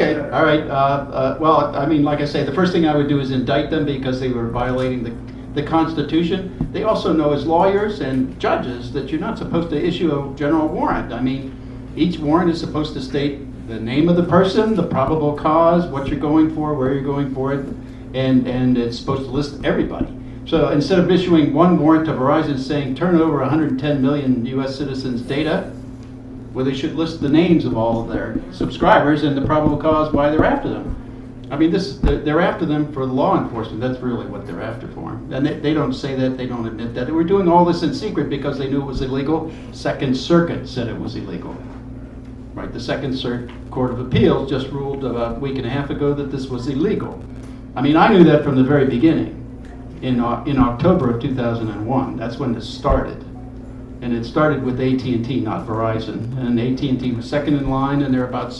Okay, all right. Well, I mean, like I say, the first thing I would do is indict them because they were violating the Constitution. They also know as lawyers and judges that you're not supposed to issue a general warrant. I mean, each warrant is supposed to state the name of the person, the probable cause, what you're going for, where you're going for it, and it's supposed to list everybody. So instead of issuing one warrant to Verizon saying turn over 110 million U.S. citizens' data, well, they should list the names of all of their subscribers and the probable cause why they're after them. I mean, they're after them for law enforcement. That's really what they're after for. And they don't say that, they don't admit that. They were doing all this in secret because they knew it was illegal. Second Circuit said it was illegal. Right, the Second Circuit Court of Appeals just ruled about a week and a half ago that this was illegal. I mean, I knew that from the very beginning. In October of 2001, that's when this started. And it started with AT&T, not Verizon. And AT&T was second in line, and they're about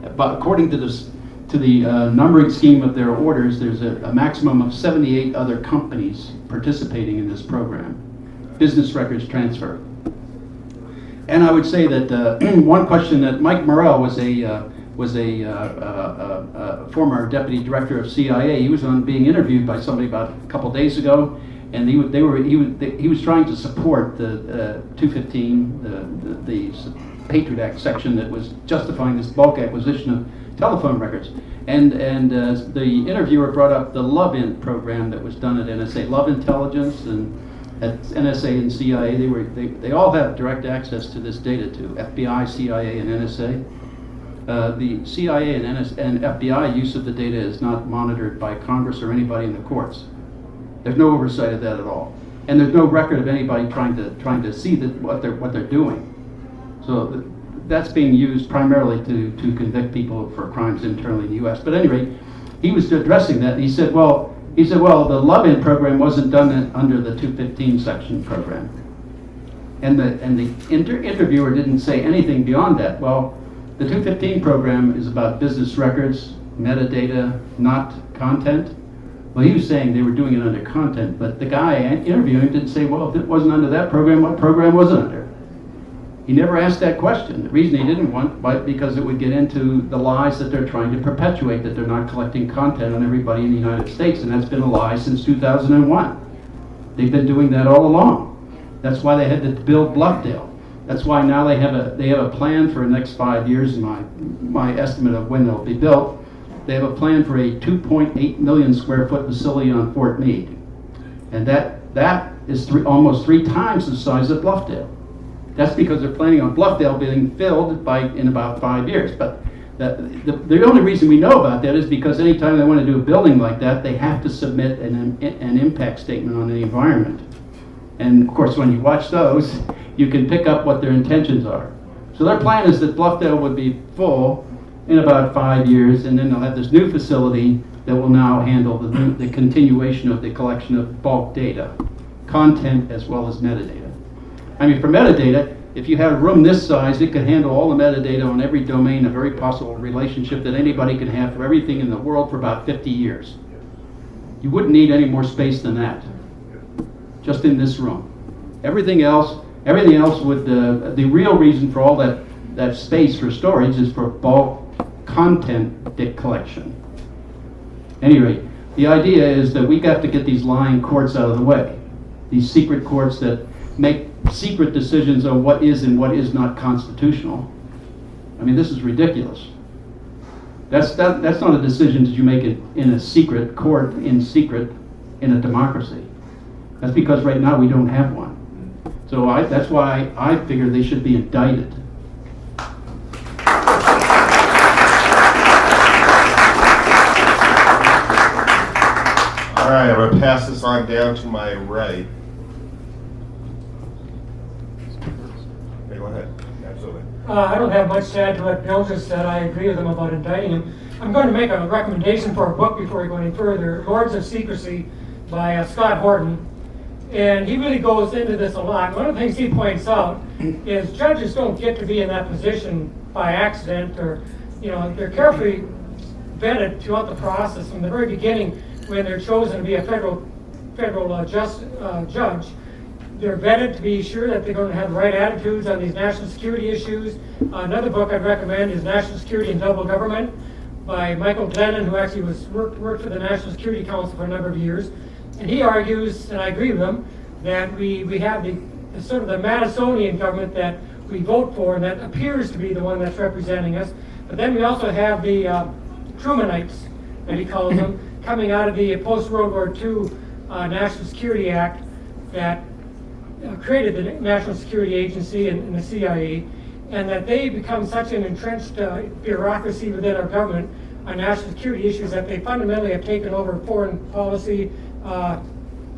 according to the numbering scheme of their orders, there's a maximum of 78 other companies participating in this program, business records transfer. And I would say that one question that Mike Morrell was a former deputy director of CIA. He was being interviewed by somebody about a couple days ago, and he was trying to support the 215, the Patriot Act section that was justifying this bulk acquisition of telephone records. And the interviewer brought up the Love-In program that was done at NSA, Love Intelligence, and at NSA and CIA. They all have direct access to this data too. FBI, CIA, and NSA. The CIA and FBI use of the data is not monitored by Congress or anybody in the courts. There's no oversight of that at all, and there's no record of anybody trying to see what they're doing. So that's being used primarily to convict people for crimes internally in the U.S. But anyway, he was addressing that. And he said, well, the Love-In program wasn't done under the 215 section program, and the interviewer didn't say anything beyond that. Well, the 215 program is about business records, metadata, not content. Well, he was saying they were doing it under content, but the guy interviewing didn't say, well, if it wasn't under that program, what program was it under? He never asked that question. The reason he didn't want, because it would get into the lies that they're trying to perpetuate, that they're not collecting content on everybody in the United States, and that's been a lie since 2001. They've been doing that all along. That's why they had to build Bluffdale. That's why now they have a plan for the next 5 years, my estimate of when they'll be built. They have a plan for a 2.8 million square foot facility on Fort Meade. And that is almost 3 times the size of Bluffdale. That's because they're planning on Bluffdale being filled in about 5 years. But the only reason we know about that is because anytime they want to do a building like that, they have to submit an impact statement on the environment. And of course, when you watch those, you can pick up what their intentions are. So their plan is that Bluffdale would be full in about 5 years, and then they'll have this new facility that will now handle the continuation of the collection of bulk data, content as well as metadata. I mean, for metadata, if you had a room this size, it could handle all the metadata on every domain, a very possible relationship that anybody could have for everything in the world for about 50 years. You wouldn't need any more space than that, just in this room. Everything else would, the real reason for all that space for storage is for bulk content collection. Anyway, the idea is that we got to get these lying courts out of the way. These secret courts that make secret decisions on what is and what is not constitutional. I mean, this is ridiculous. That's not a decision that you make it in a secret court, in secret, in a democracy. That's because right now we don't have one. So that's why I figure they should be indicted. All right, I'm going to pass this on down to my right. Okay, go ahead. Absolutely. I don't have much to add to what Bill just said. I agree with him about indicting him. I'm going to make a recommendation for a book before we go any further, Lords of Secrecy by Scott Horton. And he really goes into this a lot. One of the things he points out is judges don't get to be in that position by accident, or they're carefully vetted throughout the process from the very beginning when they're chosen to be a federal judge. They're vetted to be sure that they're going to have the right attitudes on these national security issues. Another book I'd recommend is National Security and Double Government by Michael Glennon, who actually worked for the National Security Council for a number of years. And he argues, and I agree with him, that we have the sort of the Madisonian government that we vote for, and that appears to be the one that's representing us. But then we also have the Trumanites, that he calls them, coming out of the post-World War II National Security Act that created the National Security Agency and the CIA, and that they become such an entrenched bureaucracy within our government on national security issues that they fundamentally have taken over foreign policy,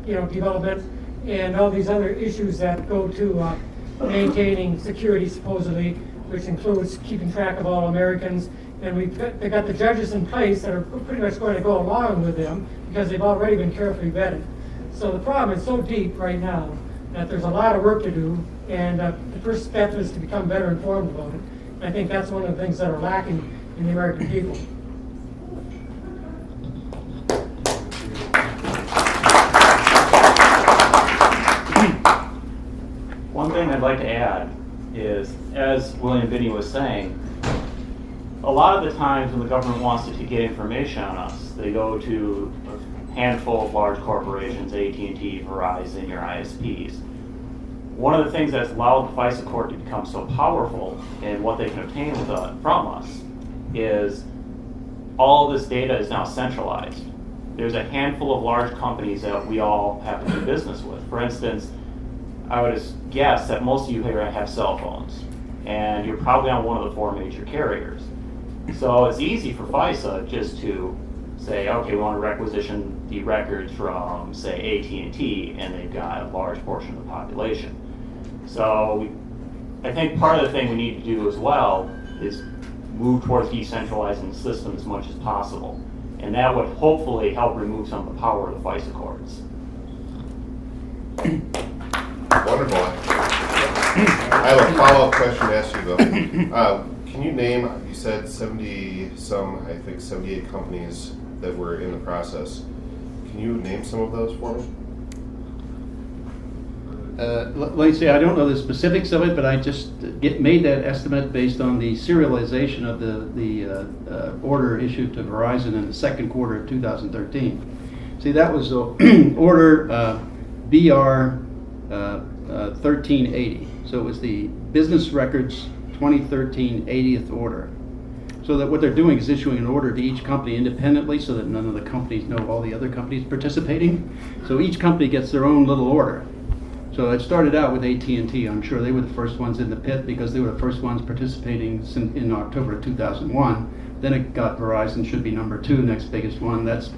development, and all these other issues that go to maintaining security supposedly, which includes keeping track of all Americans. And they've got the judges in place that are pretty much going to go along with them because they've already been carefully vetted. So the problem is so deep right now that there's a lot of work to do, and the first step is to become better informed about it. And I think that's one of the things that are lacking in the American people. One thing I'd like to add is, as William Binney was saying, a lot of the times when the government wants to get information on us, they go to a handful of large corporations, AT&T, Verizon, your ISPs. One of the things that's allowed the FISA court to become so powerful in what they can obtain from us is all this data is now centralized. There's a handful of large companies that we all have to do business with. For instance, I would guess that most of you here have cell phones, and you're probably on one of the 4 major carriers. So it's easy for FISA just to say, okay, we want to requisition the records from, say, AT&T, and they've got a large portion of the population. So I think part of the thing we need to do as well is move towards decentralizing the system as much as possible. And that would hopefully help remove some of the power of the FISA courts. Wonderful. I have a follow-up question to ask you, though. Can you name, you said 78 companies that were in the process. Can you name some of those for me? Let me say, I don't know the specifics of it, but I just made that estimate based on the serialization of the order issued to Verizon in the second quarter of 2013. See, that was order BR 1380. So it was the Business Records 2013 80th order. So that what they're doing is issuing an order to each company independently so that none of the companies know all the other companies participating. So each company gets their own little order. So it started out with AT&T. I'm sure they were the first ones in the pit because they were the first ones participating in October of 2001. Then it got Verizon, should be number 2, next biggest one. That's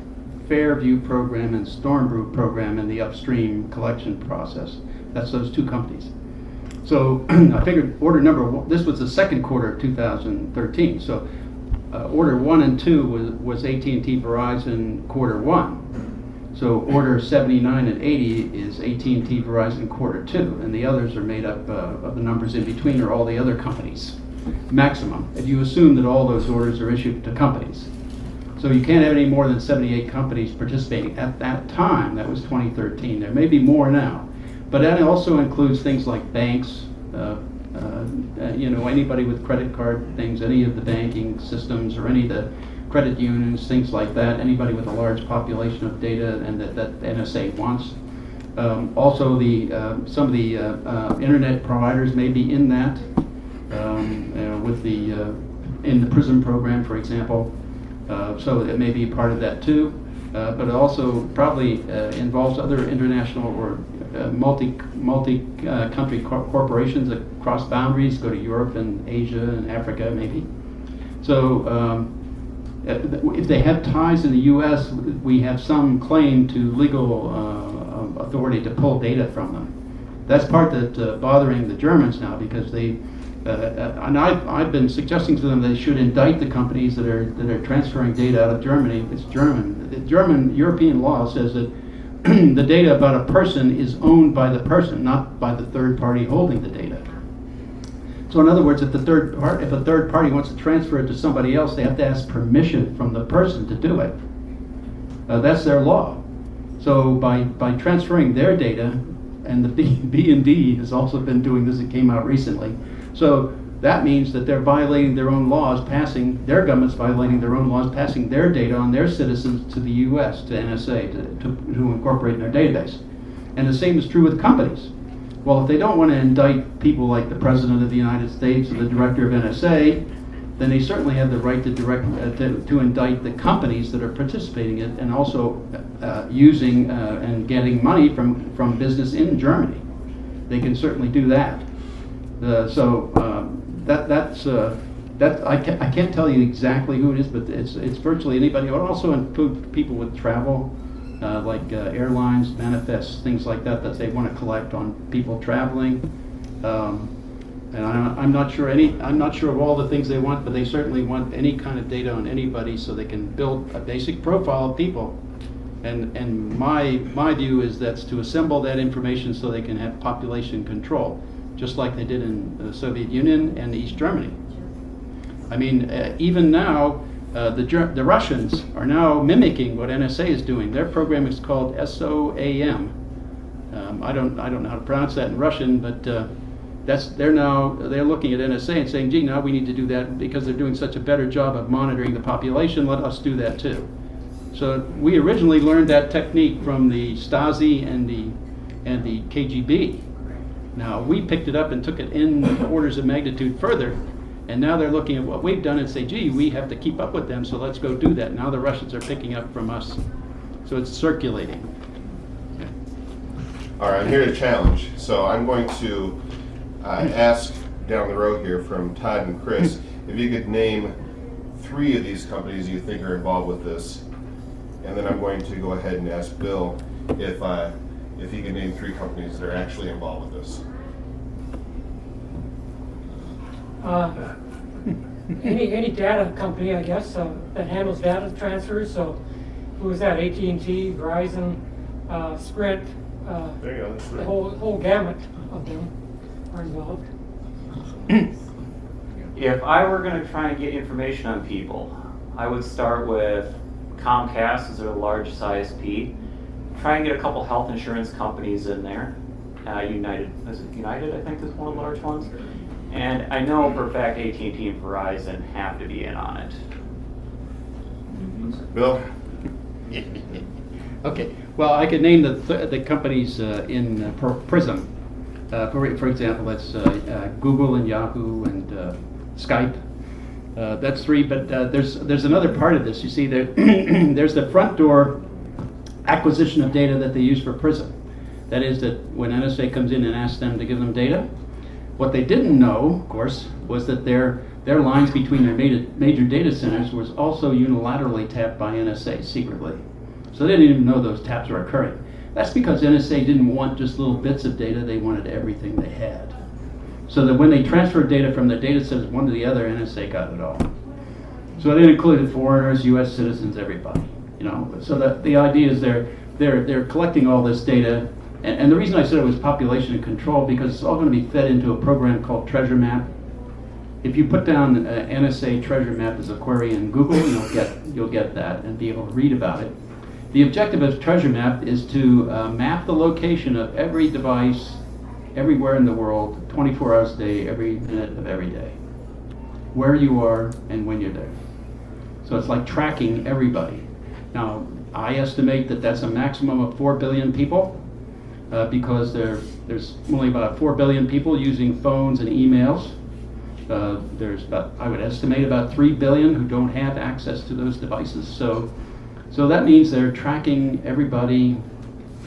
Fairview Program and Stormbrew Program in the upstream collection process. That's those 2 companies. So I figured order number 1, this was the second quarter of 2013. So order 1 and 2 was AT&T Verizon quarter 1. So order 79 and 80 is AT&T Verizon quarter 2, and the others are made up of the numbers in between are all the other companies, maximum, if you assume that all those orders are issued to companies. So you can't have any more than 78 companies participating at that time. That was 2013. There may be more now, but that also includes things like banks, anybody with credit card things, any of the banking systems or any of the credit unions, things like that, anybody with a large population of data and that NSA wants. Also, some of the internet providers may be in that, in the PRISM program, for example. So it may be part of that too, but it also probably involves other international or multi-country corporations that cross boundaries, go to Europe and Asia and Africa maybe. So if they have ties in the U.S., we have some claim to legal authority to pull data from them. That's part that's bothering the Germans now because they, and I've been suggesting to them they should indict the companies that are transferring data out of Germany. It's German. The German European law says that the data about a person is owned by the person, not by the third party holding the data. So in other words, if a third party wants to transfer it to somebody else, they have to ask permission from the person to do it. That's their law. So by transferring their data, and the B&D has also been doing this, it came out recently. So that means that they're violating their own laws, their government's violating their own laws, passing their data on their citizens to the U.S., to NSA, to incorporate in their database. And the same is true with companies. Well, if they don't want to indict people like the President of the United States or the Director of NSA, then they certainly have the right to indict the companies that are participating in it and also using and getting money from business in Germany. They can certainly do that. I can't tell you exactly who it is, but it's virtually anybody. It would also include people with travel, like airlines, manifests, things like that they want to collect on people traveling. And I'm not sure of all the things they want, but they certainly want any kind of data on anybody so they can build a basic profile of people. And my view is that's to assemble that information so they can have population control, just like they did in the Soviet Union and East Germany. I mean, even now, the Russians are now mimicking what NSA is doing. Their program is called SOAM. I don't know how to pronounce that in Russian, but they're looking at NSA and saying, gee, now we need to do that because they're doing such a better job of monitoring the population. Let us do that too. So we originally learned that technique from the Stasi and the KGB. Now we picked it up and took it in orders of magnitude further, and now they're looking at what we've done and say, gee, we have to keep up with them, so let's go do that. Now the Russians are picking up from us, so it's circulating. All right, I'm here to challenge. So I'm going to ask down the road here from Todd and Chris if you could name 3 of these companies you think are involved with this, and then I'm going to go ahead and ask Bill if he can name 3 companies that are actually involved with this. Any data company, I guess, that handles data transfers. So, who is that? AT&T, Verizon, Sprint. There you go. That's The right. whole gamut of them are involved. If I were going to try and get information on people, I would start with Comcast as a large ISP. Try and get a couple health insurance companies in there. United, I think is one of the large ones. And I know for a fact AT&T and Verizon have to be in on it. Bill? Okay, well, I could name the companies in PRISM. For example, that's Google and Yahoo and Skype. That's 3, but there's another part of this. You see, there's the front door acquisition of data that they use for PRISM. That is that when NSA comes in and asks them to give them data, what they didn't know, of course, was that their lines between their major data centers was also unilaterally tapped by NSA secretly. So they didn't even know those taps were occurring. That's because NSA didn't want just little bits of data, they wanted everything they had. So that when they transferred data from their data centers one to the other, NSA got it all. So it included foreigners, US citizens, everybody. So that the idea is they're collecting all this data, and the reason I said it was population control because it's all going to be fed into a program called Treasure Map. If you put down NSA Treasure Map as a query in Google, you'll get that and be able to read about it. The objective of Treasure Map is to map the location of every device everywhere in the world, 24 hours a day, every minute of every day, where you are and when you're there. So it's like tracking everybody. Now, I estimate that that's a maximum of 4 billion people because there's only about 4 billion people using phones and emails. There's I would estimate about 3 billion who don't have access to those devices. So that means they're tracking everybody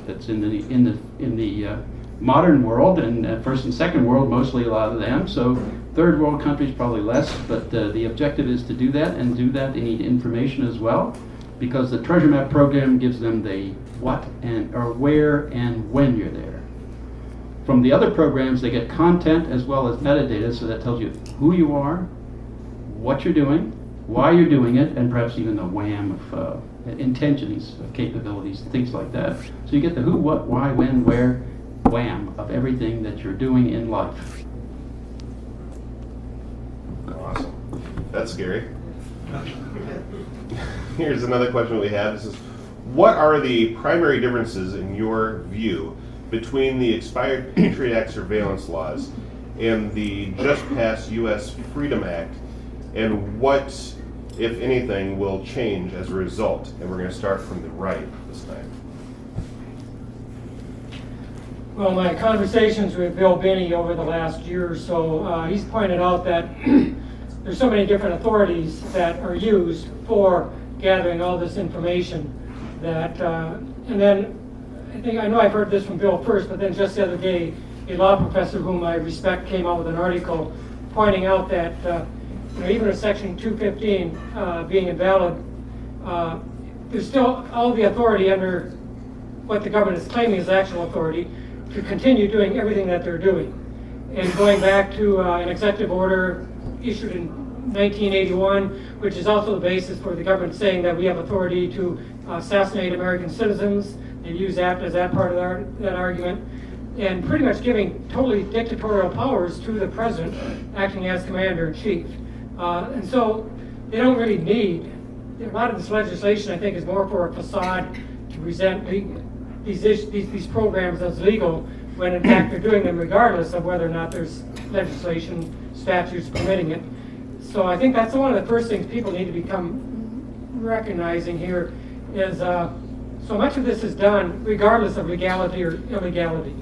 that's in the modern world, and first and second world, mostly a lot of them. So third world countries probably less, but the objective is to do that, and do that they need information as well, because the Treasure Map program gives them the what or where and when you're there. From the other programs, they get content as well as metadata, so that tells you who you are, what you're doing, why you're doing it, and perhaps even the wham of intentions of capabilities, things like that. So you get the who, what, why, when, where, wham of everything that you're doing in life. Awesome. That's scary. Here's another question we have. This is, what are the primary differences in your view between the expired Patriot Act surveillance laws and the just passed U.S. Freedom Act, and what, if anything, will change as a result? And we're going to start from the right this time. Well, my conversations with Bill Binney over the last year or so, he's pointed out that there's so many different authorities that are used for gathering all this information that, and then I know I've heard this from Bill first, but then just the other day, a law professor whom I respect came out with an article pointing out that even with Section 215 being invalid, there's still all the authority under what the government is claiming is actual authority to continue doing everything that they're doing. And going back to an executive order issued in 1981, which is also the basis for the government saying that we have authority to assassinate American citizens, and use that as that part of that argument, and pretty much giving totally dictatorial powers to the president acting as commander-in-chief. And so they don't really need, a lot of this legislation I think is more for a facade to present these programs as legal, when in fact they're doing them regardless of whether or not there's legislation, statutes permitting it. So I think that's one of the first things people need to become recognizing here is so much of this is done regardless of legality or illegality.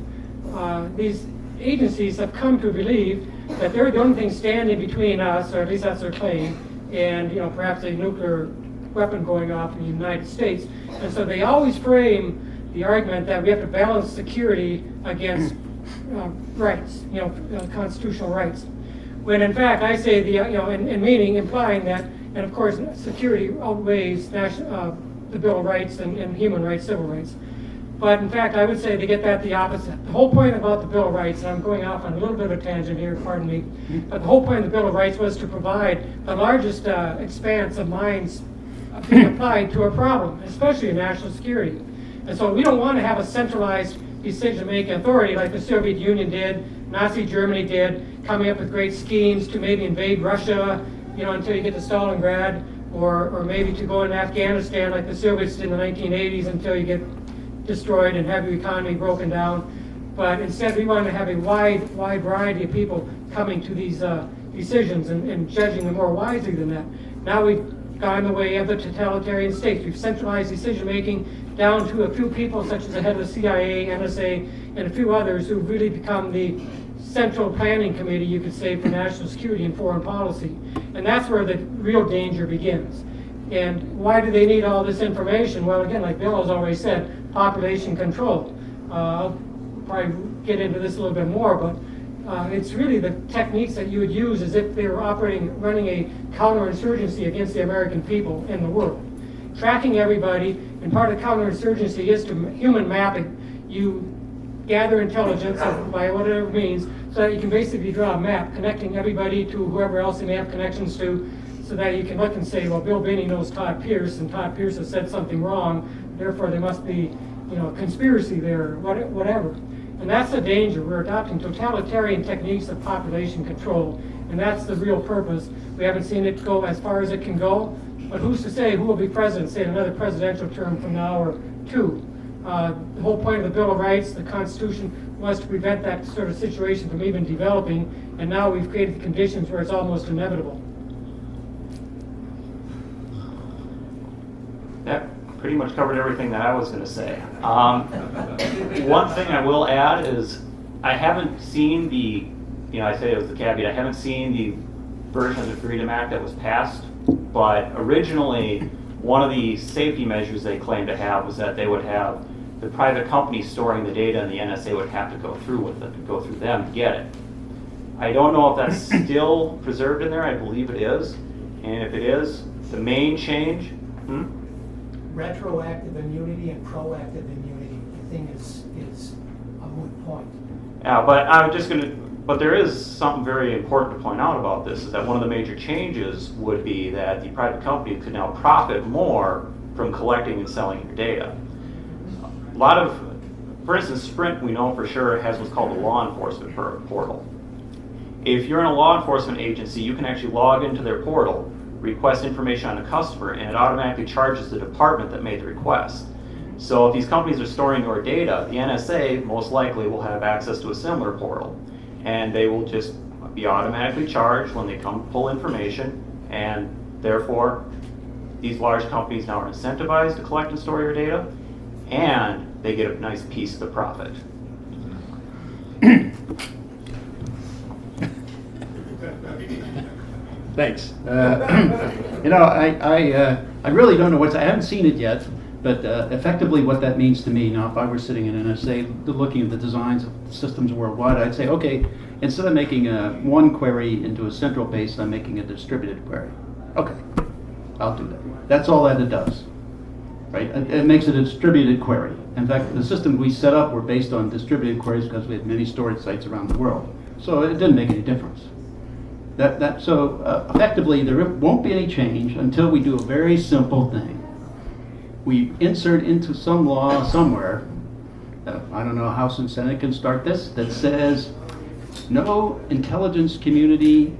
These agencies have come to believe that they're the only thing standing between us, or at least that's their claim, and perhaps a nuclear weapon going off in the United States. And so they always frame the argument that we have to balance security against rights, constitutional rights. When in fact I say in meaning implying that, and of course security outweighs the Bill of Rights and human rights, civil rights. But in fact, I would say they get that the opposite. The whole point about the Bill of Rights, and I'm going off on a little bit of a tangent here, pardon me, but the whole point of the Bill of Rights was to provide the largest expanse of minds being applied to a problem, especially in national security. And so we don't want to have a centralized decision-making authority like the Soviet Union did, Nazi Germany did, coming up with great schemes to maybe invade Russia, until you get to Stalingrad, or maybe to go into Afghanistan like the Soviets did in the 1980s until you get destroyed and have your economy broken down. But instead we want to have a wide variety of people coming to these decisions and judging them more wisely than that. Now we've gone the way of the totalitarian states. We've centralized decision making down to a few people such as the head of the CIA, NSA, and a few others who've really become the central planning committee, you could say, for national security and foreign policy. And that's where the real danger begins. And why do they need all this information? Well, again, like Bill has already said, population control. I'll probably get into this a little bit more, but it's really the techniques that you would use as if they were running a counterinsurgency against the American people in the world. Tracking everybody, and part of counterinsurgency is to human mapping. You gather intelligence by whatever means, so that you can basically draw a map connecting everybody to whoever else they may have connections to, so that you can look and say, well, Bill Binney knows Todd Pierce, and Todd Pierce has said something wrong, therefore there must be, a conspiracy there, or whatever. And that's the danger. We're adopting totalitarian techniques of population control, and that's the real purpose. We haven't seen it go as far as it can go, but who's to say who will be president, say another presidential term from now or two? The whole point of the Bill of Rights, the Constitution, was to prevent that sort of situation from even developing, and now we've created the conditions where it's almost inevitable. That pretty much covered everything that I was going to say. One thing I will add is I haven't seen I say it was the caveat, I haven't seen the version of the Freedom Act that was passed, but originally one of the safety measures they claimed to have was that they would have the private company storing the data and the NSA would have to go through with it, go through them to get it. I don't know if that's still preserved in there. I believe it is. And if it is, the main change, retroactive immunity and proactive immunity, I think is a moot point. Yeah, but there is something very important to point out about this, is that one of the major changes would be that the private company could now profit more from collecting and selling your data. A lot of, for instance, Sprint, we know for sure, has what's called a law enforcement portal. If you're in a law enforcement agency, you can actually log into their portal, request information on a customer, and it automatically charges the department that made the request. So if these companies are storing your data, the NSA most likely will have access to a similar portal. and they will just be automatically charged when they come pull information, and therefore these large companies now are incentivized to collect and store your data, and they get a nice piece of the profit. Thanks. I really don't know I haven't seen it yet, but effectively what that means to me, now if I were sitting in NSA looking at the designs of systems worldwide, I'd say, okay, instead of making one query into a central base, I'm making a distributed query. Okay, I'll do that. That's all that it does, right? It makes it a distributed query. In fact, the systems we set up were based on distributed queries because we had many storage sites around the world. So it didn't make any difference. So effectively, there won't be any change until we do a very simple thing. We insert into some law somewhere, I don't know, House and Senate can start this, that says no intelligence community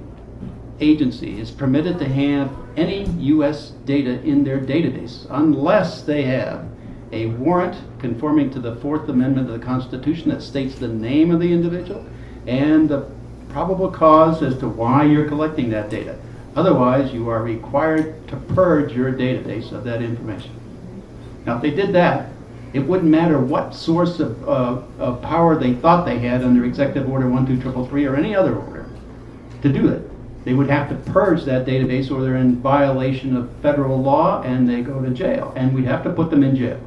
agency is permitted to have any U.S. data in their database unless they have a warrant conforming to the Fourth Amendment of the Constitution that states the name of the individual and the probable cause as to why you're collecting that data. Otherwise, you are required to purge your database of that information. Now, if they did that, it wouldn't matter what source of power they thought they had under Executive Order 12333 or any other order to do it. They would have to purge that database or they're in violation of federal law and they go to jail. And we'd have to put them in jail.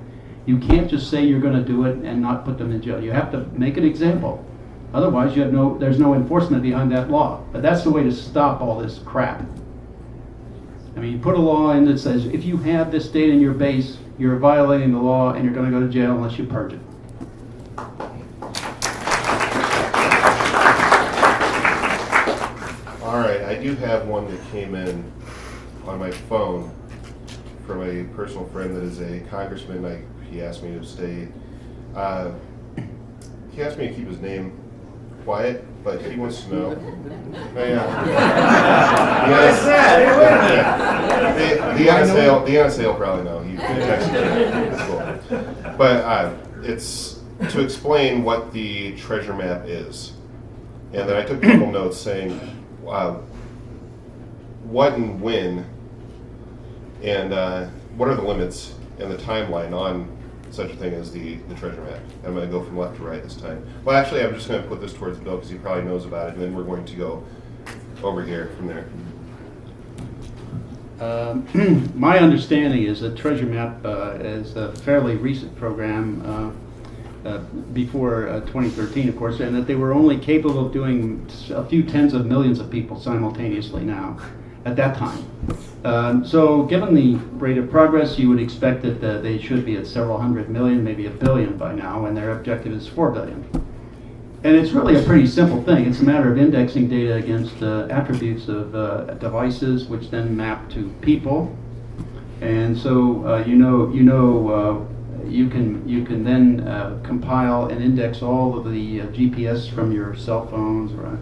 You can't just say you're going to do it and not put them in jail. You have to make an example. Otherwise, there's no enforcement behind that law. But that's the way to stop all this crap. I mean, you put a law in that says if you have this data in your base, you're violating the law and you're going to go to jail unless you purge it. All right, I do have one that came in on my phone from a personal friend that is a congressman. He asked me to stay. He asked me to keep his name quiet, but he wants to know. The NSA will probably know. He texted me. It's cool. But it's to explain what the treasure map is. And then I took a couple notes saying what and when, and what are the limits and the timeline on such a thing as the treasure map. I'm going to go from left to right this time. Well, actually, I'm just going to put this towards Bill because he probably knows about it, and then we're going to go over here from there. My understanding is that treasure map is a fairly recent program before 2013, of course, and that they were only capable of doing a few tens of millions of people simultaneously now at that time. So given the rate of progress, you would expect that they should be at several hundred million, maybe a billion by now, and their objective is 4 billion. And it's really a pretty simple thing. It's a matter of indexing data against attributes of devices, which then map to people. And so you can then compile and index all of the GPS from your cell phones or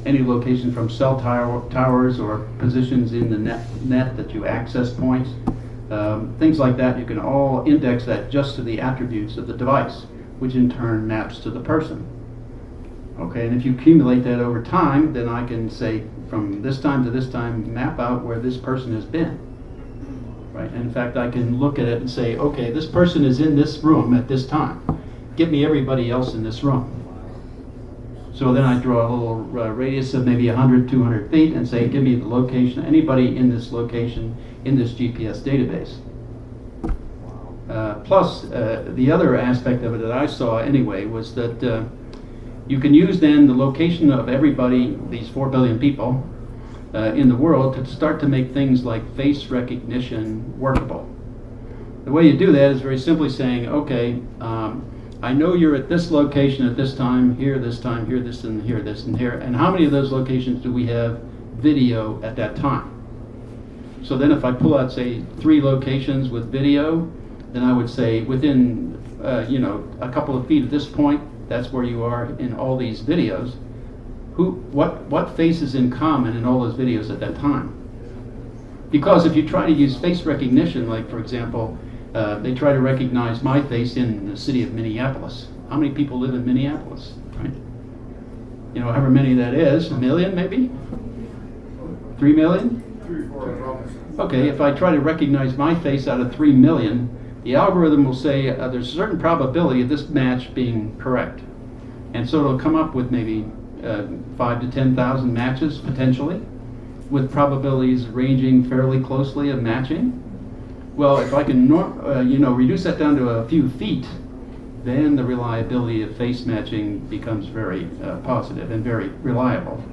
any location from cell towers or positions in the net that you access points. Things like that, you can all index that just to the attributes of the device, which in turn maps to the person. Okay, and if you accumulate that over time, then I can say from this time to this time, map out where this person has been. Right, and in fact, I can look at it and say, okay, this person is in this room at this time. Give me everybody else in this room. So then I draw a little radius of maybe 100, 200 feet and say, give me the location, anybody in this location in this GPS database. Plus, the other aspect of it that I saw anyway was that you can use then the location of everybody, these 4 billion people in the world, to start to make things like face recognition workable. The way you do that is very simply saying, okay, I know you're at this location at this time, here, this time, here, this, and here, this, and here, and how many of those locations do we have video at that time? So then if I pull out, say, 3 locations with video, then I would say within, a couple of feet at this point, that's where you are in all these videos. What face is in common in all those videos at that time? Because if you try to use face recognition, like for example, they try to recognize my face in the city of Minneapolis. How many people live in Minneapolis, right? you know, however many that is, 1 million maybe? 3 million? Okay, if I try to recognize my face out of 3 million, the algorithm will say there's a certain probability of this match being correct. And so it'll come up with maybe 5 to 10,000 matches potentially, with probabilities ranging fairly closely of matching. Well, if I can reduce that down to a few feet, then the reliability of face matching becomes very positive and very reliable.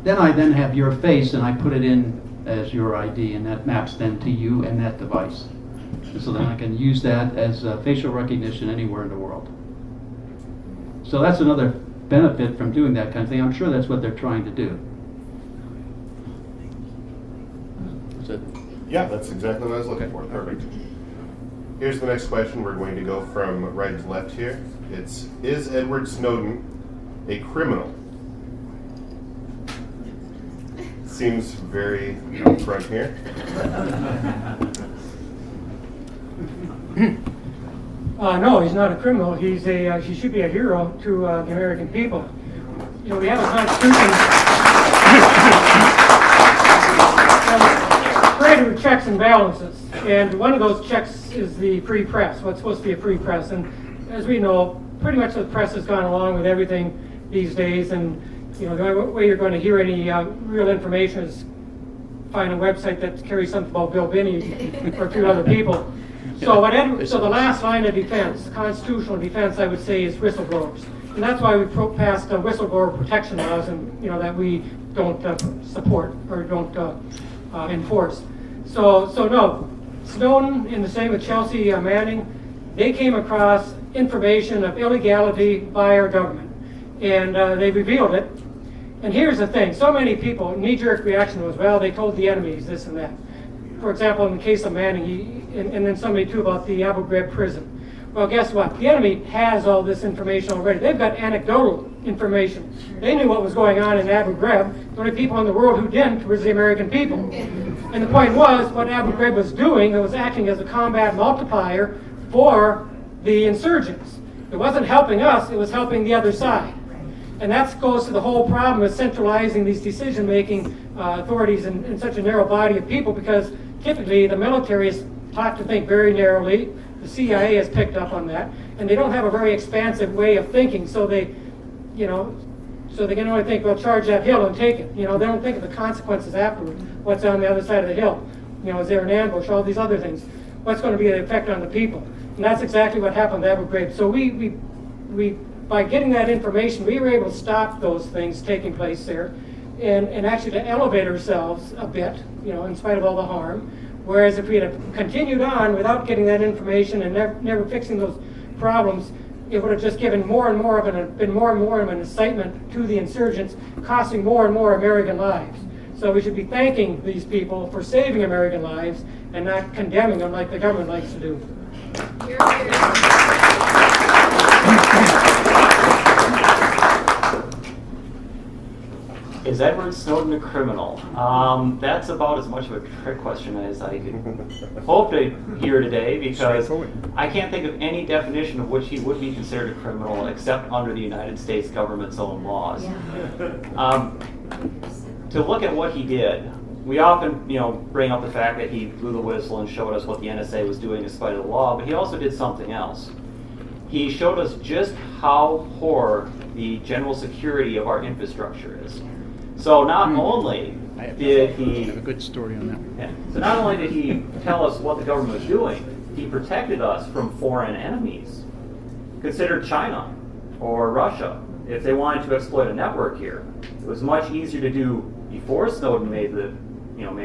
Then I have your face and I put it in as your ID, and that maps then to you and that device. And so then I can use that as facial recognition anywhere in the world. So that's another benefit from doing that kind of thing. I'm sure that's what they're trying to do. Is it? Yeah, that's exactly what I was looking for. Perfect. Here's the next question. We're going to go from right to left here. It's, is Edward Snowden a criminal? Seems very upfront here. No, he's not a criminal. He should be a hero to the American people. You know, we have a constitution created with checks and balances, and one of those checks is the free press. What's supposed to be a free press, and as we know, pretty much the press has gone along with everything these days. And you know, the only way you're going to hear any real information is find a website that carries something about Bill Binney or 2 other people. So the last line of defense, constitutional defense, I would say, is whistleblowers, and that's why we passed whistleblower protection laws, and you know that we don't support or don't enforce. So no, Snowden, and the same with Chelsea Manning, they came across information of illegality by our government, and they revealed it. And here's the thing: so many people, knee-jerk reaction was, well, they told the enemies this and that. For example, in the case of Manning, and then somebody too about the Abu Ghraib prison. Well, guess what? The enemy has all this information already. They've got anecdotal information. They knew what was going on in Abu Ghraib. The only people in the world who didn't was the American people. And the point was, what Abu Ghraib was doing, it was acting as a combat multiplier for the insurgents. It wasn't helping us, it was helping the other side. And that goes to the whole problem of centralizing these decision-making authorities in such a narrow body of people, because typically the military is taught to think very narrowly. The CIA has picked up on that, and they don't have a very expansive way of thinking. So they can only think, well, charge that hill and take it. You know, they don't think of the consequences afterward. What's on the other side of the hill? You know, is there an ambush? All these other things. What's going to be the effect on the people? And that's exactly what happened to Abu Ghraib. So we by getting that information, we were able to stop those things taking place there, and actually to elevate ourselves a bit, you know, in spite of all the harm. Whereas if we had continued on without getting that information and never fixing those problems, it would have just given more and more of an incitement to the insurgents, costing more and more American lives. So we should be thanking these people for saving American lives and not condemning them like the government likes to do. Is Edward Snowden a criminal? That's about as much of a trick question as I could hope to hear today, because I can't think of any definition of which he would be considered a criminal except under the United States government's own laws. To look at what he did, we often, bring up the fact that he blew the whistle and showed us what the NSA was doing in spite of the law, but he also did something else. He showed us just how poor the general security of our infrastructure is. So not only did he have a good story on that. Yeah, so not only did he tell us what the government was doing, he protected us from foreign enemies. Consider China or Russia. If they wanted to exploit a network here, it was much easier to do before Snowden made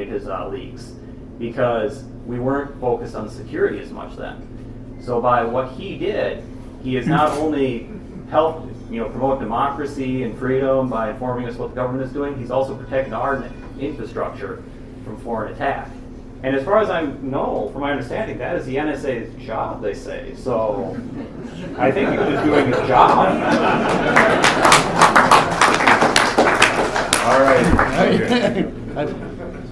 his leaks, because we weren't focused on security as much then. So by what he did, he has not only helped promote democracy and freedom by informing us what the government is doing, he's also protected our infrastructure from foreign attack. And as far as I know, from my understanding, that is the NSA's job, they say. So I think he was just doing his job. All right.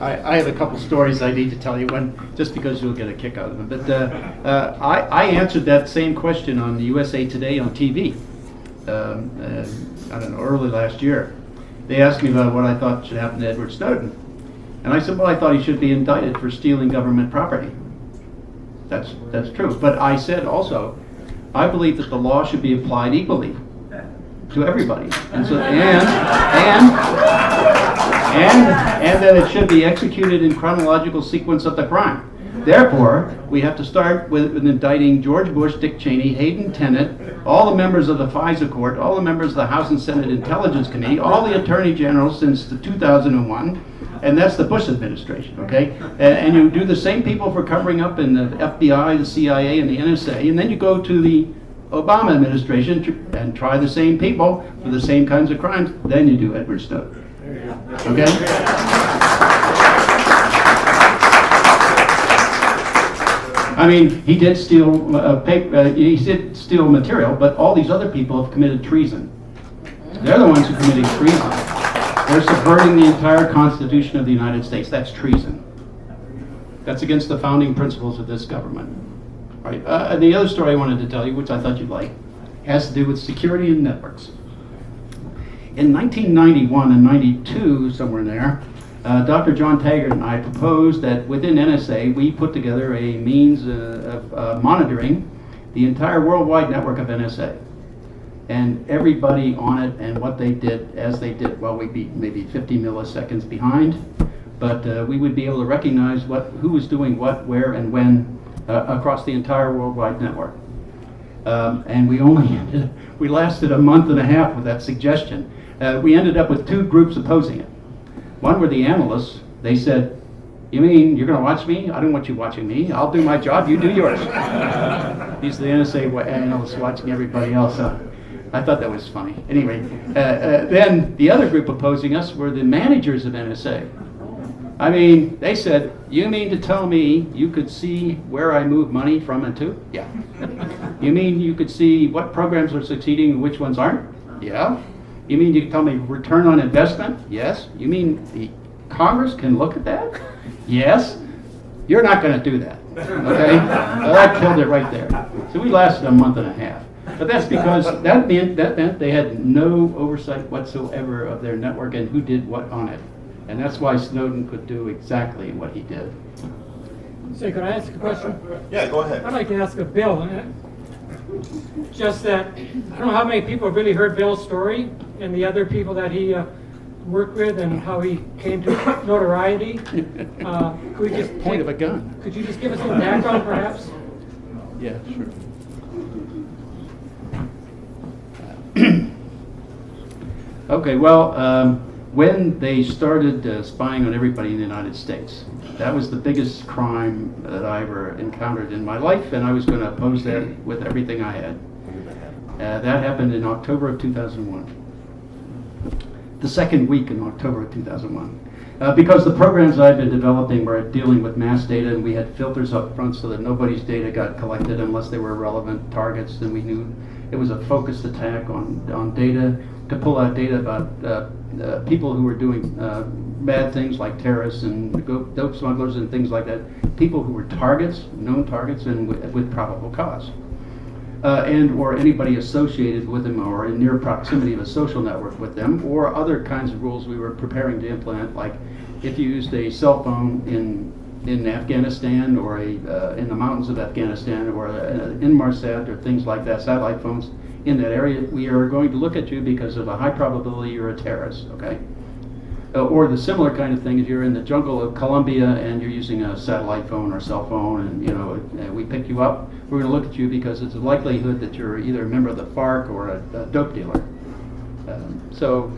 I have a couple stories I need to tell you, just because you'll get a kick out of them. But I answered that same question on the USA Today on TV. I don't know, early last year. They asked me about what I thought should happen to Edward Snowden. And I said, well, I thought he should be indicted for stealing government property. That's true. But I said also, I believe that the law should be applied equally to everybody. And so, and that it should be executed in chronological sequence of the crime. Therefore, we have to start with indicting George Bush, Dick Cheney, Hayden Tennant, all the members of the FISA court, all the members of the House and Senate Intelligence Committee, all the attorney generals since the 2001, and that's the Bush administration, okay? And you do the same people for covering up in the FBI, the CIA, and the NSA, and then you go to the Obama administration and try the same people for the same kinds of crimes, then you do Edward Snowden, okay? I mean, he did steal material, but all these other people have committed treason. They're the ones who committed treason. They're subverting the entire Constitution of the United States. That's treason. That's against the founding principles of this government. Right. The other story I wanted to tell you, which I thought you'd like, has to do with security and networks. In 1991 and 92, somewhere in there, Dr. John Taggart and I proposed that within NSA we put together a means of monitoring the entire worldwide network of NSA. And everybody on it and what they did as they did, well, we'd be maybe 50 milliseconds behind, but we would be able to recognize who was doing what, where, and when across the entire worldwide network. And we lasted a month and a half with that suggestion. We ended up with two groups opposing it. One were the analysts. They said, you mean you're going to watch me? I don't want you watching me. I'll do my job, you do yours. These are the NSA analysts watching everybody else. I thought that was funny. Anyway, then the other group opposing us were the managers of NSA. I mean, they said, you mean to tell me you could see where I move money from and to? Yeah. You mean you could see what programs are succeeding and which ones aren't? Yeah. You mean you can tell me return on investment? Yes. You mean the Congress can look at that? Yes. You're not going to do that. Okay? Well, that killed it right there. So we lasted a month and a half. But that's because that meant they had no oversight whatsoever of their network and who did what on it. And that's why Snowden could do exactly what he did. Say, could I ask a question? Yeah, go ahead. I'd like to ask of Bill. Just that, I don't know how many people have really heard Bill's story and the other people that he worked with and how he came to notoriety. Could we just Point of a gun. Could you just give us some background, perhaps? Yeah, sure. Okay, well, when they started spying on everybody in the United States, that was the biggest crime that I ever encountered in my life, and I was going to oppose that with everything I had. That happened in October of 2001. The second week in October of 2001. Because the programs I'd been developing were dealing with mass data, and we had filters up front so that nobody's data got collected unless they were relevant targets, and we knew it was a focused attack on data to pull out data about people who were doing bad things like terrorists and dope smugglers and things like that. People who were targets, known targets, and with probable cause. And or anybody associated with them or in near proximity of a social network with them, or other kinds of rules we were preparing to implement, like if you used a cell phone in Afghanistan or in the mountains of Afghanistan or in Inmarsat or things like that, satellite phones in that area, we are going to look at you because of a high probability you're a terrorist, okay? Or the similar kind of thing, if you're in the jungle of Colombia and you're using a satellite phone or cell phone and we pick you up, we're going to look at you because it's a likelihood that you're either a member of the FARC or a dope dealer. So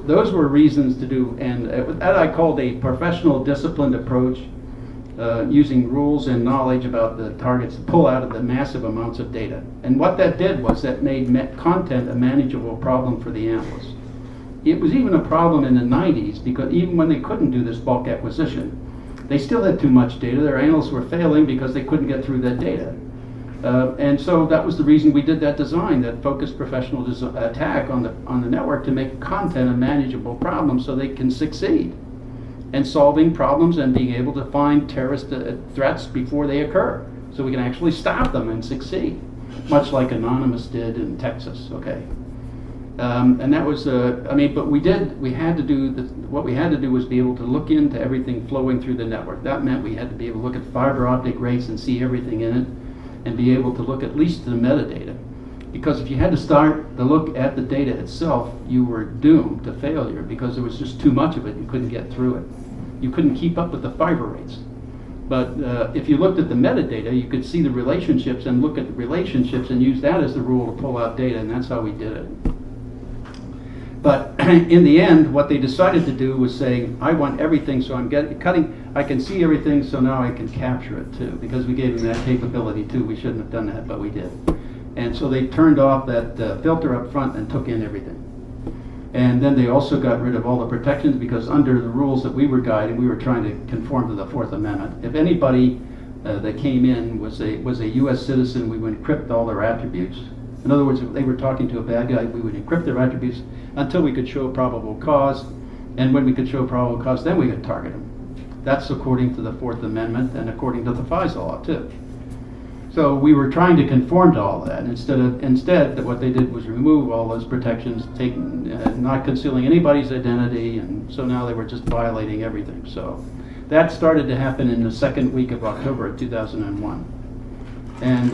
those were reasons to do, and that I called a professional disciplined approach, using rules and knowledge about the targets to pull out of the massive amounts of data. And what that did was that made content a manageable problem for the analysts. It was even a problem in the 90s because even when they couldn't do this bulk acquisition, they still had too much data. Their analysts were failing because they couldn't get through that data. And so that was the reason we did that design, that focused professional attack on the network to make content a manageable problem so they can succeed in solving problems and being able to find terrorist threats before they occur, so we can actually stop them and succeed, much like Anonymous did in Texas, okay? And that was, but we had to do, what we had to do was be able to look into everything flowing through the network. That meant we had to be able to look at fiber optic rates and see everything in it, and be able to look at least the metadata. Because if you had to start to look at the data itself, you were doomed to failure because there was just too much of it. You couldn't get through it. You couldn't keep up with the fiber rates. But if you looked at the metadata, you could see the relationships and look at the relationships and use that as the rule to pull out data, and that's how we did it. But in the end, what they decided to do was saying, I want everything, so I'm cutting, I can see everything, so now I can capture it too, because we gave them that capability too. We shouldn't have done that, but we did. And so they turned off that filter up front and took in everything. And then they also got rid of all the protections, because under the rules that we were guiding, we were trying to conform to the Fourth Amendment. If anybody that came in was a U.S. citizen, we would encrypt all their attributes. In other words, if they were talking to a bad guy, we would encrypt their attributes until we could show probable cause. And when we could show probable cause, then we could target them. That's according to the Fourth Amendment and according to the FISA law too. So we were trying to conform to all that. Instead, what they did was remove all those protections, not concealing anybody's identity, and so now they were just violating everything. So that started to happen in the second week of October of 2001. And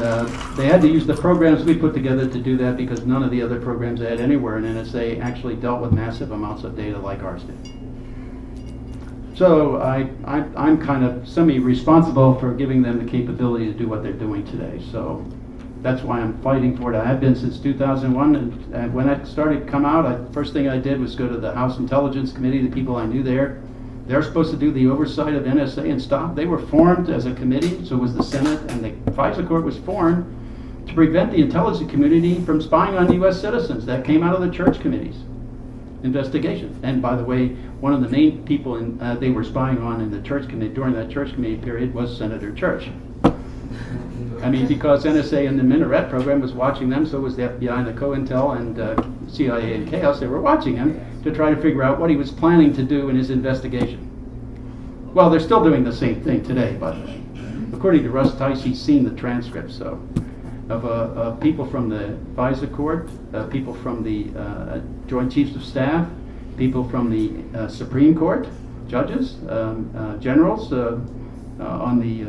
they had to use the programs we put together to do that, because none of the other programs they had anywhere in NSA actually dealt with massive amounts of data like ours did. So I'm kind of semi-responsible for giving them the capability to do what they're doing today. So that's why I'm fighting for it. I have been since 2001, and when that started to come out, first thing I did was go to the House Intelligence Committee, the people I knew there. They're supposed to do the oversight of NSA and stop. They were formed as a committee, so was the Senate, and the FISA court was formed to prevent the intelligence community from spying on U.S. citizens. That came out of the church committee's investigation. And by the way, one of the main people they were spying on in the church committee during that church committee period was Senator Church. I mean, because NSA and the Minaret program was watching them, so was the FBI and the COINTEL and CIA and Chaos. They were watching him to try to figure out what he was planning to do in his investigation. Well, they're still doing the same thing today, but according to Russ Tice, he's seen the transcripts of people from the FISA court, people from the Joint Chiefs of Staff, people from the Supreme Court, judges, generals, on the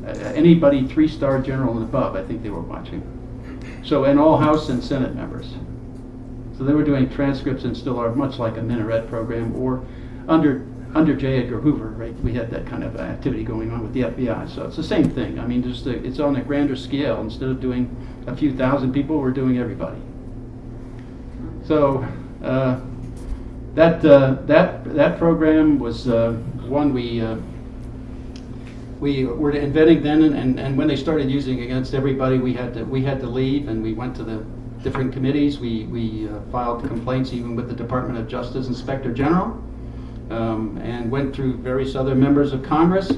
anybody 3-star general and above, I think they were watching. So, and all House and Senate members. So they were doing transcripts and still are, much like a Minaret program, or under J. Edgar Hoover, right? We had that kind of activity going on with the FBI. So it's the same thing. I mean, just it's on a grander scale. Instead of doing a few thousand people, we're doing everybody. So that program was one we were inventing then, and when they started using it against everybody, we had to leave, and we went to the different committees. We filed complaints even with the Department of Justice Inspector General, and went through various other members of Congress,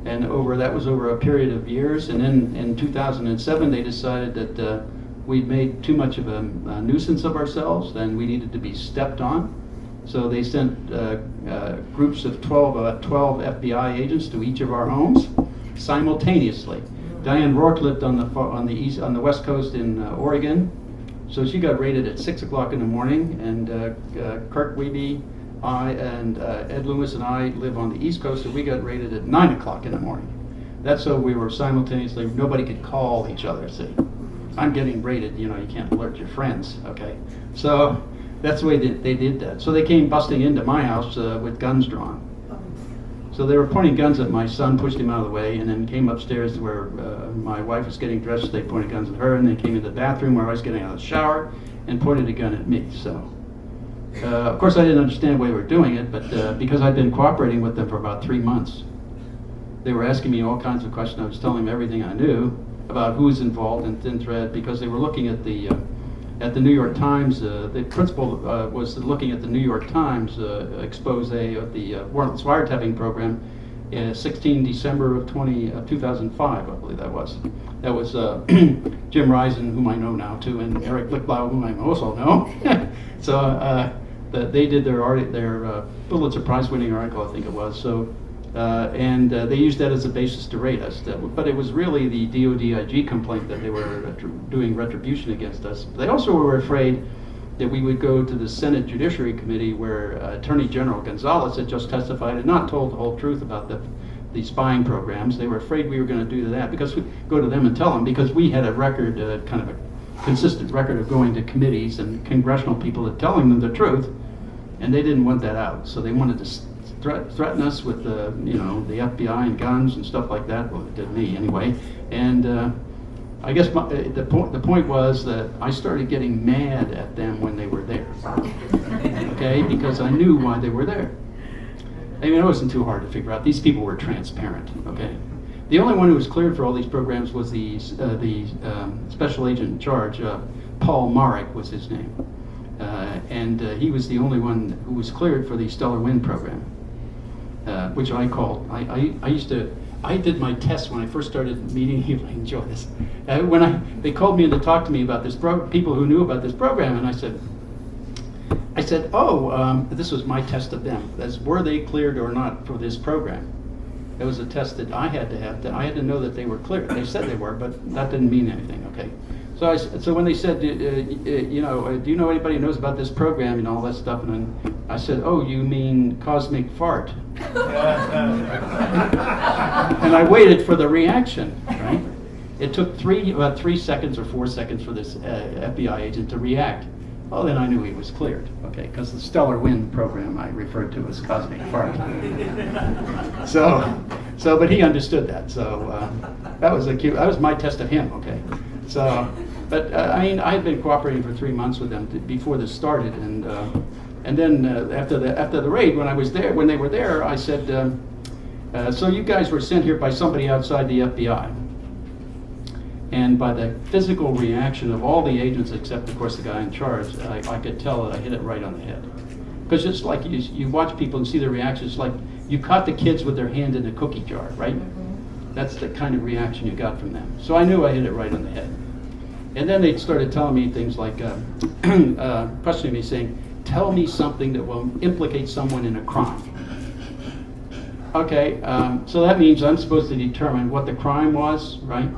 and that was over a period of years. And then in 2007, they decided that we'd made too much of a nuisance of ourselves, and we needed to be stepped on. So they sent groups of 12 FBI agents to each of our homes simultaneously. Diane Rourke lived on the West Coast in Oregon, so she got raided at 6 o'clock in the morning, and Kirk Wiebe, I, and Ed Loomis and I live on the East Coast, so we got raided at 9 o'clock in the morning. That's so we were simultaneously, nobody could call each other. See, I'm getting raided, you can't alert your friends, okay? So that's the way they did that. So they came busting into my house with guns drawn. So they were pointing guns at my son, pushed him out of the way, and then came upstairs to where my wife was getting dressed. They pointed guns at her, and they came into the bathroom where I was getting out of the shower and pointed a gun at me. So, of course, I didn't understand why they were doing it, but because I'd been cooperating with them for about 3 months, they were asking me all kinds of questions. I was telling them everything I knew about who was involved in Thin Thread, because they were looking at the New York Times. The principal was looking at the New York Times expose of the warrantless wiretapping program in 16 December of 2005, I believe that was. That was Jim Risen, whom I know now too, and Eric Lichtblau, whom I also know. So they did their Pulitzer Prize winning article, I think it was. So And they used that as a basis to rate us. But it was really the DODIG complaint that they were doing retribution against us. They also were afraid that we would go to the Senate Judiciary Committee, where Attorney General Gonzalez had just testified and not told the whole truth about the spying programs. They were afraid we were going to do that, because we go to them and tell them, because we had a record, kind of a consistent record of going to committees and congressional people and telling them the truth, and they didn't want that out. So they wanted to threaten us with the FBI and guns and stuff like that. Well, it did me anyway. And I guess the point was that I started getting mad at them when they were there. Okay, because I knew why they were there. I mean, it wasn't too hard to figure out. These people were transparent. Okay, the only one who was cleared for all these programs was the special agent in charge. Paul Marek was his name, and he was the only one who was cleared for the Stellar Wind program, which I called. I did my test when I first started meeting people. I enjoy this. They called me in to talk to me about this people who knew about this program, and I said, this was my test of them. That's, were they cleared or not for this program? It was a test that I had to have. I had to know that they were cleared. They said they were, but that didn't mean anything. Okay. So when they said, do you know anybody who knows about this program and all that stuff, and then I said, oh, you mean cosmic fart? And I waited for the reaction. Right? It took about 3 seconds or 4 seconds for this FBI agent to react. Well, then I knew he was cleared, okay, because the Stellar Wind program I referred to as cosmic fart. But he understood that. So that was my test of him, okay. So, but I mean, I had been cooperating for 3 months with them before this started, and then after the raid, when they were there, I said, so you guys were sent here by somebody outside the FBI. And by the physical reaction of all the agents, except of course the guy in charge, I could tell that I hit it right on the head. Because it's like you watch people and see their reactions. It's like you caught the kids with their hand in a cookie jar, right? That's the kind of reaction you got from them. So I knew I hit it right on the head. And then they started telling me things like, questioning me, saying, tell me something that will implicate someone in a crime. Okay, so that means I'm supposed to determine what the crime was, right?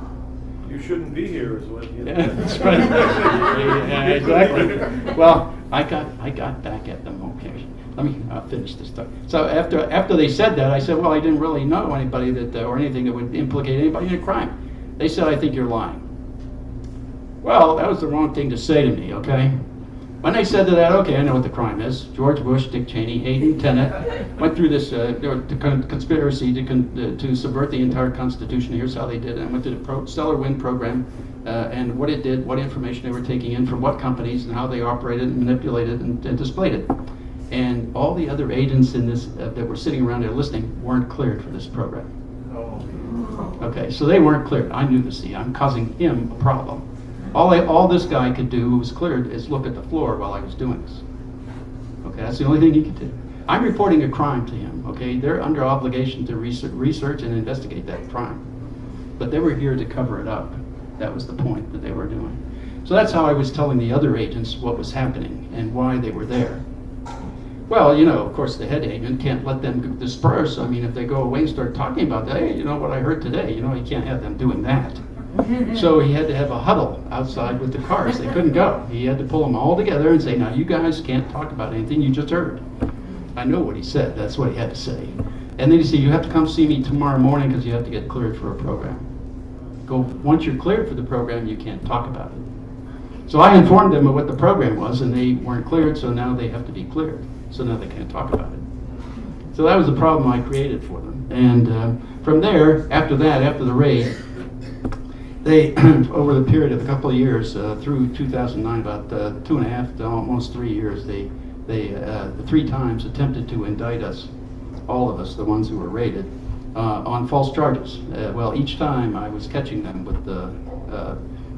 You shouldn't be here, is what you Yeah, that's right. Yeah, exactly. Well, I got back at them. Okay, let me finish this stuff. So after they said that, I said, well, I didn't really know anybody or anything that would implicate anybody in a crime. They said, I think you're lying. Well, that was the wrong thing to say to me. Okay. When they said to that, okay, I know what the crime is. George Bush, Dick Cheney, Hayden Tenet went through this conspiracy to subvert the entire Constitution. Here's how they did it. I went to the Stellar Wind program and what it did, what information they were taking in from what companies, and how they operated and manipulated and displayed it. And all the other agents in this that were sitting around there listening weren't cleared for this program. Okay, so they weren't cleared. I knew this. See, I'm causing him a problem. All this guy could do who was cleared is look at the floor while I was doing this. Okay, that's the only thing he could do. I'm reporting a crime to him, okay? They're under obligation to research and investigate that crime. But they were here to cover it up. That was the point that they were doing. So that's how I was telling the other agents what was happening and why they were there. Well, of course, the head agent can't let them disperse. I mean, if they go away and start talking about that, hey, what I heard today, he can't have them doing that. So he had to have a huddle outside with the cars. They couldn't go. He had to pull them all together and say, now you guys can't talk about anything you just heard. I know what he said. That's what he had to say. And then he said, you have to come see me tomorrow morning because you have to get cleared for a program. Once you're cleared for the program, you can't talk about it. So I informed them of what the program was, and they weren't cleared, so now they have to be cleared. So now they can't talk about it. So that was the problem I created for them. And from there, after the raid, they, over the period of a couple of years, through 2009, about 2.5 to almost 3 years, they 3 times attempted to indict us, all of us, the ones who were raided, on false charges. Well, each time I was catching them with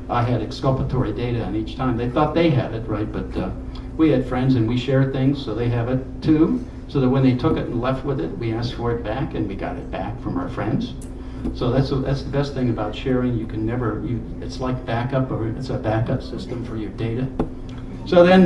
I had exculpatory data, and each time they thought they had it, right? But we had friends and we shared things, so they have it too. So that when they took it and left with it, we asked for it back, and we got it back from our friends. So that's the best thing about sharing. You can never, it's like backup, or it's a backup system for your data. So then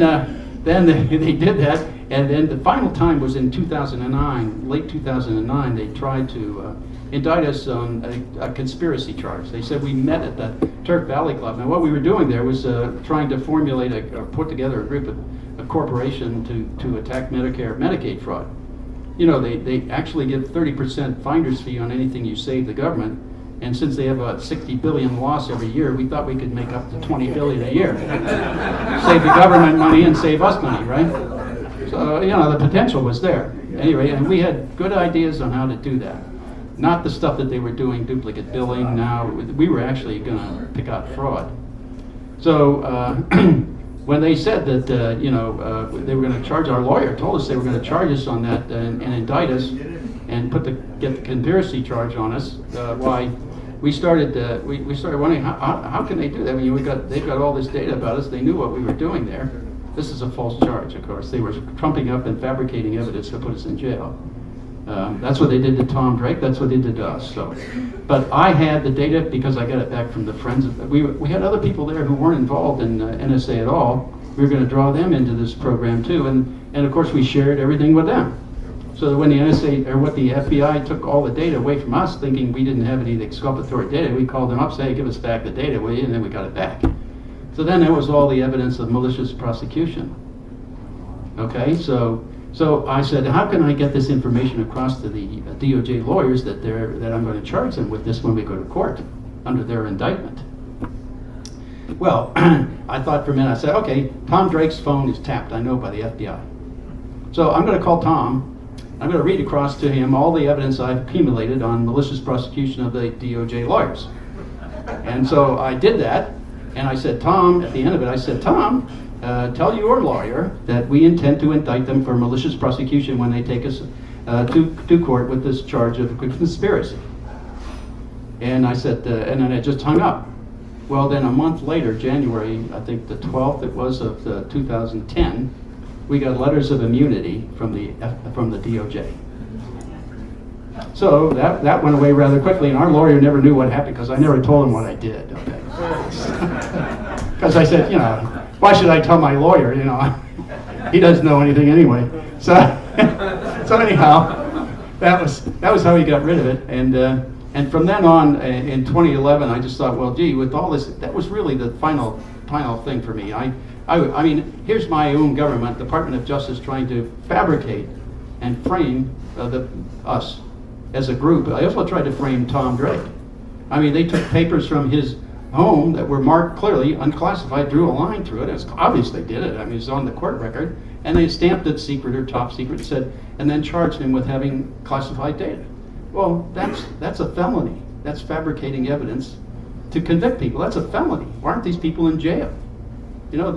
then they did that, and then the final time was in 2009, late 2009. They tried to indict us on a conspiracy charge. They said we met at the Turk Valley Club. Now, what we were doing there was trying to formulate or put together a group of a corporation to attack Medicare, Medicaid fraud. You know, they actually give 30% finder's fee on anything you save the government. And since they have a $60 billion loss every year, we thought we could make up to $20 billion a year. Save the government money and save us money, right? So, you know, the potential was there. Anyway, and we had good ideas on how to do that. Not the stuff that they were doing, duplicate billing. Now, we were actually going to pick out fraud. So, when they said that, they were going to charge, our lawyer told us they were going to charge us on that and indict us and get the conspiracy charge on us, why we started wondering how can they do that? I mean, they've got all this data about us. They knew what we were doing there. This is a false charge, of course. They were trumping up and fabricating evidence to put us in jail. That's what they did to Tom Drake. That's what they did to us. So, but I had the data because I got it back from the friends. We had other people there who weren't involved in NSA at all. We were going to draw them into this program too, and of course we shared everything with them. So that when the NSA or what the FBI took all the data away from us, thinking we didn't have any exculpatory data, we called them up, say, give us back the data, will you? And then we got it back. So then there was all the evidence of malicious prosecution. Okay, so I said, how can I get this information across to the DOJ lawyers that I'm going to charge them with this when we go to court under their indictment? Well, I thought for a minute. I said, okay, Tom Drake's phone is tapped, I know, by the FBI. So I'm going to call Tom. I'm going to read across to him all the evidence I've accumulated on malicious prosecution of the DOJ lawyers. And so I did that, and I said, Tom, at the end of it, I said, Tom, tell your lawyer that we intend to indict them for malicious prosecution when they take us to court with this charge of conspiracy. And I said, and then I just hung up. Well, then a month later, January, I think the 12th it was of 2010, we got letters of immunity from the DOJ. So that went away rather quickly, and our lawyer never knew what happened because I never told him what I did. Okay. Because I said, why should I tell my lawyer? He doesn't know anything anyway. So anyhow, that was how he got rid of it, and from then on in 2011, I just thought, well, gee, with all this, that was really the final thing for me. I mean, here's my own government, Department of Justice, trying to fabricate and frame us as a group. I also tried to frame Tom Drake. I mean, they took papers from his home that were marked clearly unclassified, drew a line through it. It's obvious they did it. I mean, it's on the court record. And they stamped it secret or top secret, and then charged him with having classified data. Well, that's a felony. That's fabricating evidence to convict people. That's a felony. Why aren't these people in jail? When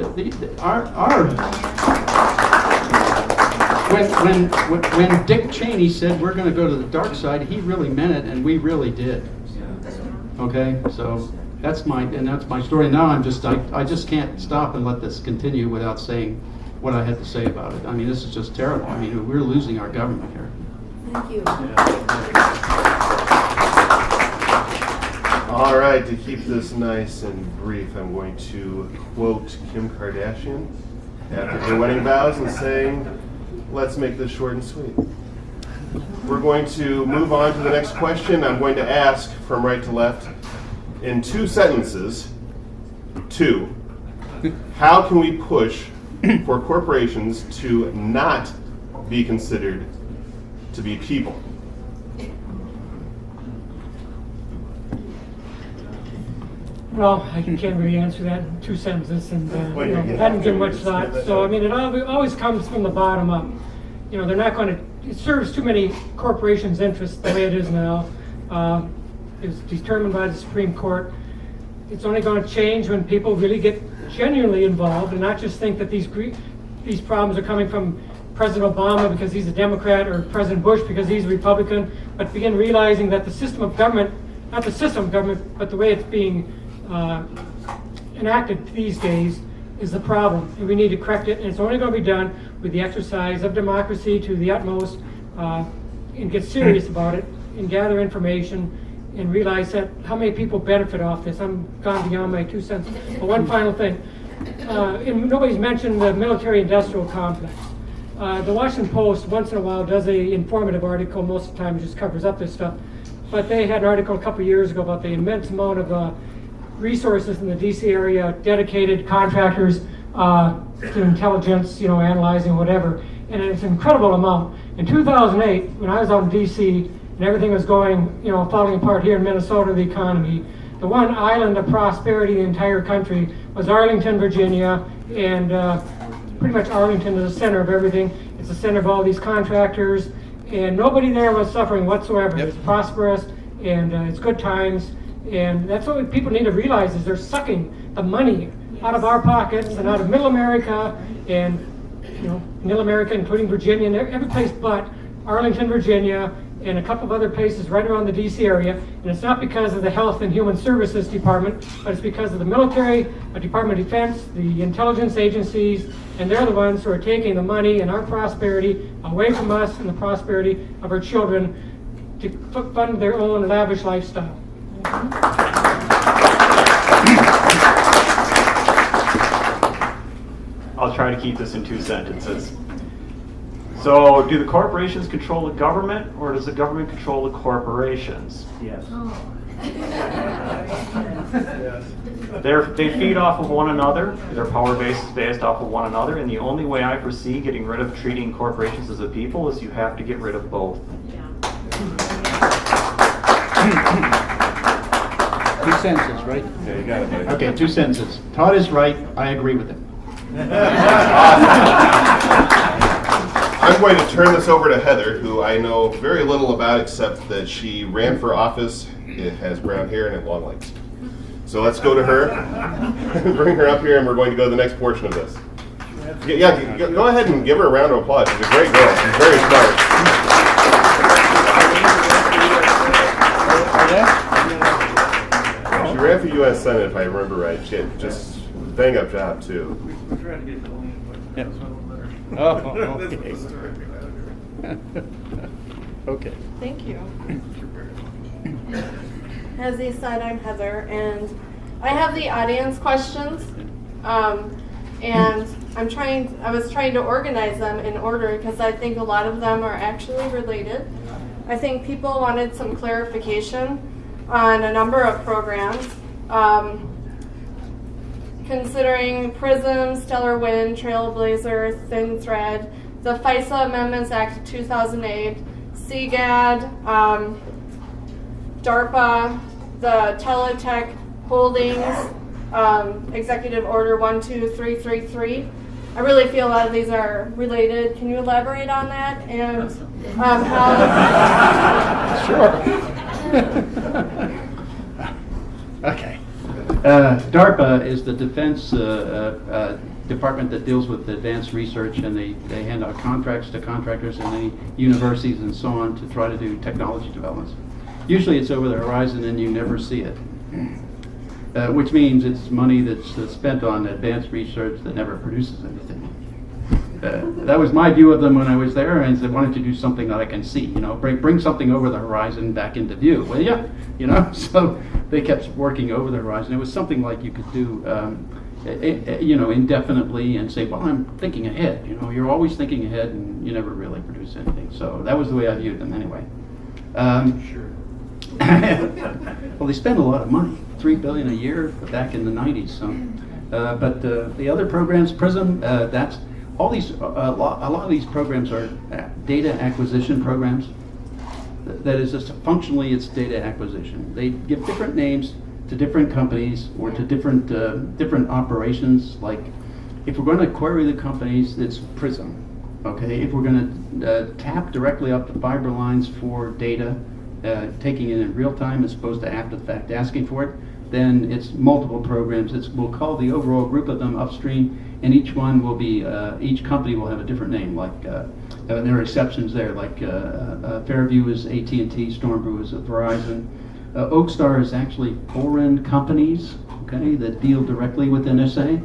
Dick Cheney said we're going to go to the dark side, he really meant it, and we really did. Okay, so that's my story. Now I just can't stop and let this continue without saying what I had to say about it. I mean, this is just terrible. I mean, we're losing our government here. Thank you. All right, to keep this nice and brief, I'm going to quote Kim Kardashian after her wedding vows and saying, let's make this short and sweet. We're going to move on to the next question. I'm going to ask from right to left in 2 sentences. 2. How can we push for corporations to not be considered to be people? Well, I can't really answer that in 2 sentences, and hadn't given much thought. So I mean, it always comes from the bottom up. They're not going to. It serves too many corporations' interests the way it is now. It's determined by the Supreme Court. It's only going to change when people really get genuinely involved and not just think that these problems are coming from President Obama because he's a Democrat or President Bush because he's a Republican, but begin realizing that the system of government, not the system of government, but the way it's being enacted these days is the problem, and we need to correct it, and it's only going to be done with the exercise of democracy to the utmost, and get serious about it, and gather information, and realize that how many people benefit off this. I'm gone beyond my 2 cents. But one final thing, and nobody's mentioned the military-industrial complex. The Washington Post once in a while does a informative article. Most of the time it just covers up this stuff. But they had an article a couple years ago about the immense amount of resources in the DC area, dedicated contractors to intelligence, analyzing whatever. And it's an incredible amount. In 2008, when I was out in DC and everything was going, falling apart here in Minnesota, the economy, the one island of prosperity in the entire country was Arlington, Virginia, and pretty much Arlington is the center of everything. It's the center of all these contractors, and nobody there was suffering whatsoever. Yep. It's prosperous, and it's good times, and that's what people need to realize is they're sucking the money out of our pockets and out of Middle America, and Middle America, including Virginia, and every place but Arlington, Virginia, and a couple of other places right around the DC area. And it's not because of the Health and Human Services Department, but it's because of the military, the Department of Defense, the intelligence agencies, and they're the ones who are taking the money and our prosperity away from us and the prosperity of our children to fund their own lavish lifestyle. I'll try to keep this in 2 sentences. So, do the corporations control the government, or does the government control the corporations? Yes. They feed off of one another. Their power base is based off of one another, and the only way I foresee getting rid of treating corporations as a people is you have to get rid of both. 2 sentences, right? Yeah, you got it, buddy. Okay, 2 sentences. Todd is right. I agree with him. I'm going to turn this over to Heather, who I know very little about except that she ran for office, it has brown hair, and it long legs. So let's go to her, bring her up here, and we're going to go to the next portion of this. Yeah, go ahead and give her a round of applause. She's a great girl. She's very smart. She ran for U.S. Senate, if I remember right. She had just a bang-up job, too. We're trying to get Colleen, but Yep. that's a little better. Oh, okay. That's the story. Okay. Thank you. As he said, I'm Heather, and I have the audience questions, and I was trying to organize them in order because I think a lot of them are actually related. I think people wanted some clarification on a number of programs, considering PRISM, Stellar Wind, Trailblazer, Thin Thread, the FISA Amendments Act of 2008, CGAD, DARPA, the Teletech Holdings, Executive Order 12333. I really feel a lot of these are related. Can you elaborate on that? And how? Sure. Okay. DARPA is the defense department that deals with advanced research, and they hand out contracts to contractors and the universities and so on to try to do technology developments. Usually it's over the horizon and you never see it, which means it's money that's spent on advanced research that never produces anything. That was my view of them when I was there, and I wanted to do something that I can see, bring something over the horizon back into view, will ya? So they kept working over the horizon. It was something like you could do, indefinitely and say, well, I'm thinking ahead. You're always thinking ahead and you never really produce anything. So that was the way I viewed them anyway. Sure. Well, they spend a lot of money, $3 billion a year back in the 90s. So, but the other programs, PRISM, that's all these. A lot of these programs are data acquisition programs. That is just functionally, it's data acquisition. They give different names to different companies or to different operations. Like, if we're going to query the companies, it's PRISM. Okay, if we're going to tap directly up the fiber lines for data, taking it in real time as opposed to after the fact asking for it, then it's multiple programs. We'll call the overall group of them upstream, and each one will be, each company will have a different name. Like there are exceptions there, like Fairview is AT&T, Stormbrew is Verizon. Oakstar is actually foreign companies, okay, that deal directly with NSA.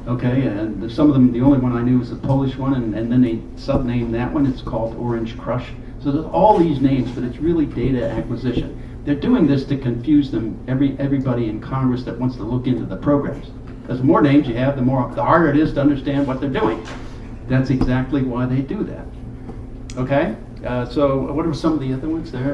Okay, and some of them, the only one I knew was the Polish one, and then they subnamed that one. It's called Orange Crush. So there's all these names, but it's really data acquisition. They're doing this to confuse everybody in Congress that wants to look into the programs. Because the more names you have, the harder it is to understand what they're doing. That's exactly why they do that. Okay? So what are some of the other ones there?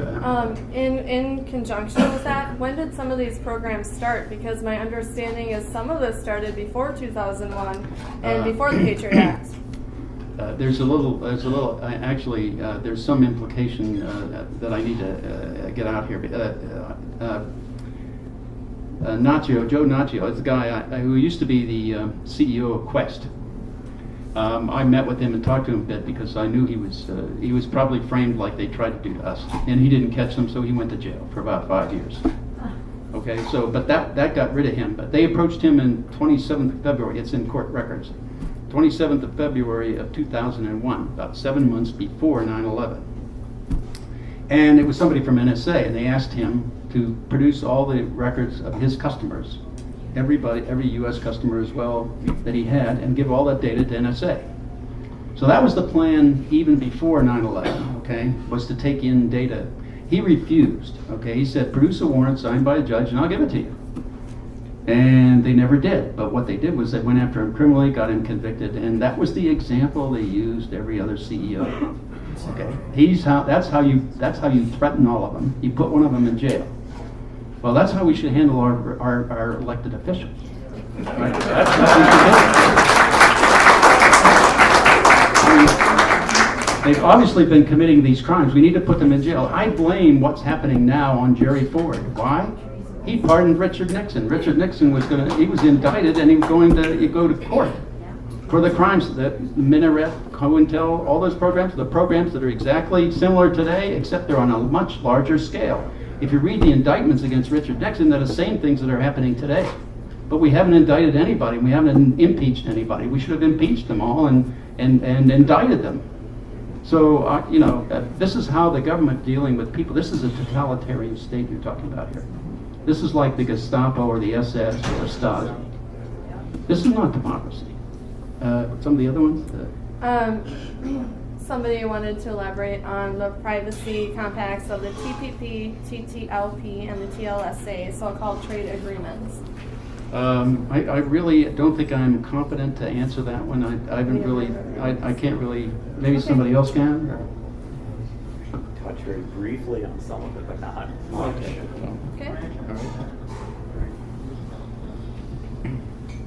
In conjunction with that, when did some of these programs start? Because my understanding is some of this started before 2001 and before the Patriot Act. There's some implication that I need to get out here. Joe Nacho is a guy who used to be the CEO of Quest. I met with him and talked to him a bit because I knew he was probably framed like they tried to do to us, and he didn't catch them, so he went to jail for about 5 years. Okay, so but that got rid of him. But they approached him in 27th of February. It's in court records. 27th of February of 2001, about 7 months before 9/11. And it was somebody from NSA, and they asked him to produce all the records of his customers, every U.S. customer as well that he had, and give all that data to NSA. So that was the plan even before 9/11, okay, was to take in data. He refused, okay, he said, produce a warrant signed by a judge and I'll give it to you. And they never did. But what they did was they went after him criminally, got him convicted, and that was the example they used every other CEO. Okay, that's how you threaten all of them. You put one of them in jail. Well, that's how we should handle our elected officials. Right? That's how we should do it. They've obviously been committing these crimes. We need to put them in jail. I blame what's happening now on Jerry Ford. Why? He pardoned Richard Nixon. Richard Nixon he was indicted and he was going to go to court for the crimes, the Minaret, COINTEL, all those programs, the programs that are exactly similar today, except they're on a much larger scale. If you read the indictments against Richard Nixon, they're the same things that are happening today. But we haven't indicted anybody. We haven't impeached anybody. We should have impeached them all and indicted them. So, this is how the government dealing with people. This is a totalitarian state you're talking about here. This is like the Gestapo or the SS or Stasi. This is not democracy. Some of the other ones? Somebody wanted to elaborate on the privacy compacts of the TPP, TTLP, and the TLSA, so-called trade agreements. I really don't think I'm competent to answer that one. I can't really, maybe somebody else can? Touch very briefly on some of it, but not much. Okay.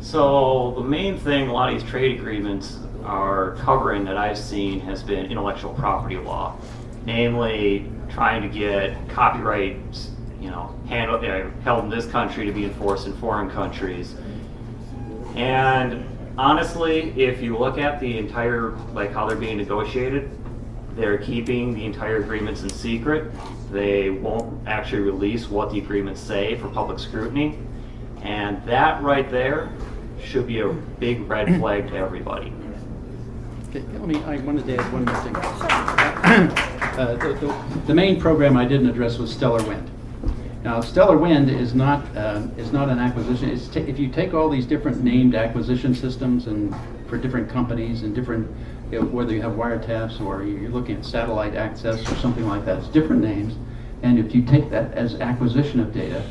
So the main thing a lot of these trade agreements are covering that I've seen has been intellectual property law, namely trying to get copyrights, held in this country to be enforced in foreign countries. And honestly, if you look at the entire, how they're being negotiated, they're keeping the entire agreements in secret. They won't actually release what the agreements say for public scrutiny. And that right there should be a big red flag to everybody. Okay, I wanted to add one more thing. The main program I didn't address was Stellar Wind. Now, Stellar Wind is not an acquisition. If you take all these different named acquisition systems and for different companies and different, whether you have wiretaps or you're looking at satellite access or something like that, it's different names. And if you take that as acquisition of data,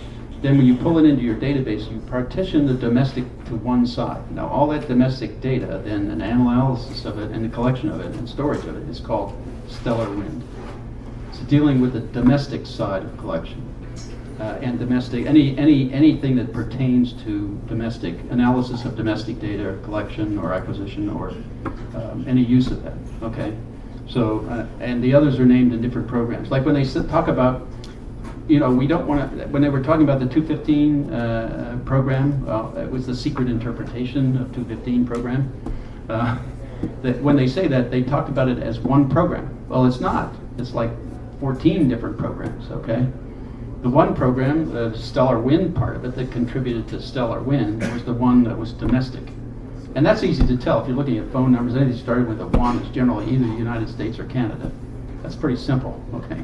then when you pull it into your database, you partition the domestic to one side. Now, all that domestic data, then an analysis of it and the collection of it and storage of it is called Stellar Wind. It's dealing with the domestic side of collection and domestic anything that pertains to domestic analysis of domestic data or collection or acquisition or any use of that. Okay, so and the others are named in different programs. Like when they talk about, we don't want to, when they were talking about the 215 program, it was the secret interpretation of 215 program. That when they say that, they talked about it as one program. Well, it's not. It's like 14 different programs, okay? The one program, the Stellar Wind part of it that contributed to Stellar Wind, was the one that was domestic. And that's easy to tell. If you're looking at phone numbers, anything started with a 1 is generally either the United States or Canada. That's pretty simple, okay?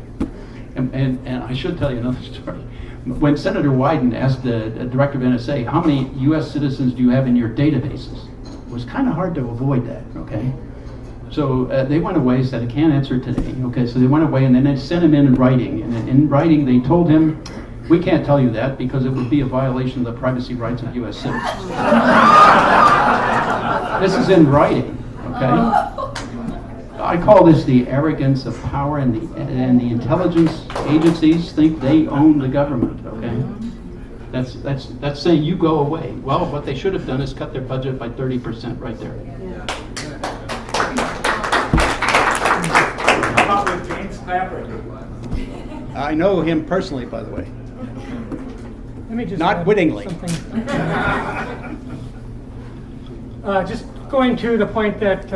And I should tell you another story. When Senator Wyden asked the director of NSA, how many U.S. citizens do you have in your databases? It was kind of hard to avoid that, okay? So they went away, said, I can't answer today. Okay, so they went away, and then they sent him in writing. And in writing, they told him We can't tell you that because it would be a violation of the privacy rights of U.S. citizens. This is in writing, okay? I call this the arrogance of power, and the intelligence agencies think they own the government, okay? That's saying you go away. Well, what they should have done is cut their budget by 30% right there. How about with James Clapper? I know him personally, by the way. Let me just Not add wittingly. something. Just going to the point that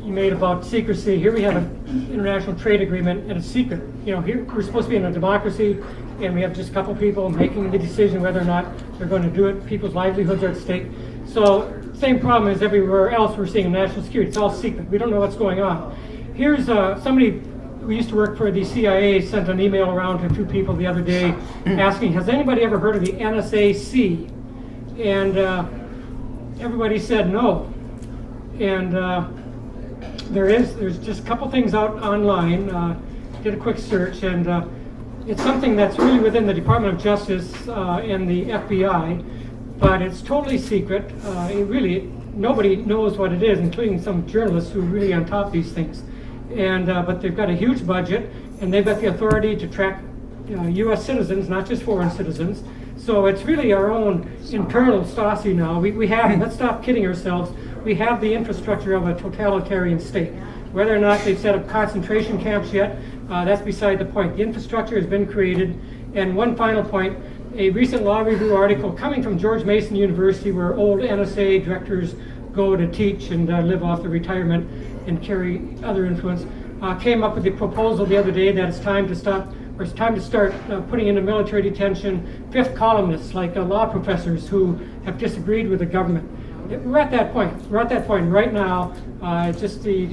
you made about secrecy. Here we have an international trade agreement, and it's secret. You know, here we're supposed to be in a democracy, and we have just a couple people making the decision whether or not they're going to do it. People's livelihoods are at stake. So, same problem as everywhere else we're seeing in national security. It's all secret. We don't know what's going on. Here's somebody who used to work for the CIA sent an email around to two people the other day asking, has anybody ever heard of the NSAC? And everybody said no. And there's just a couple things out online. Did a quick search, and it's something that's really within the Department of Justice and the FBI, but it's totally secret. Nobody knows what it is, including some journalists who are really on top of these things. And but they've got a huge budget, and they've got the authority to track U.S. citizens, not just foreign citizens. So it's really our own internal Stasi now. We have, let's stop kidding ourselves, we have the infrastructure of a totalitarian state. Whether or not they've set up concentration camps yet, that's beside the point. The infrastructure has been created. And one final point, a recent law review article coming from George Mason University, where old NSA directors go to teach and live off their retirement and carry other influence, came up with the proposal the other day that it's time to stop, or it's time to start putting into military detention fifth columnists, like law professors who have disagreed with the government. We're at that point. We're at that point right now. It's just the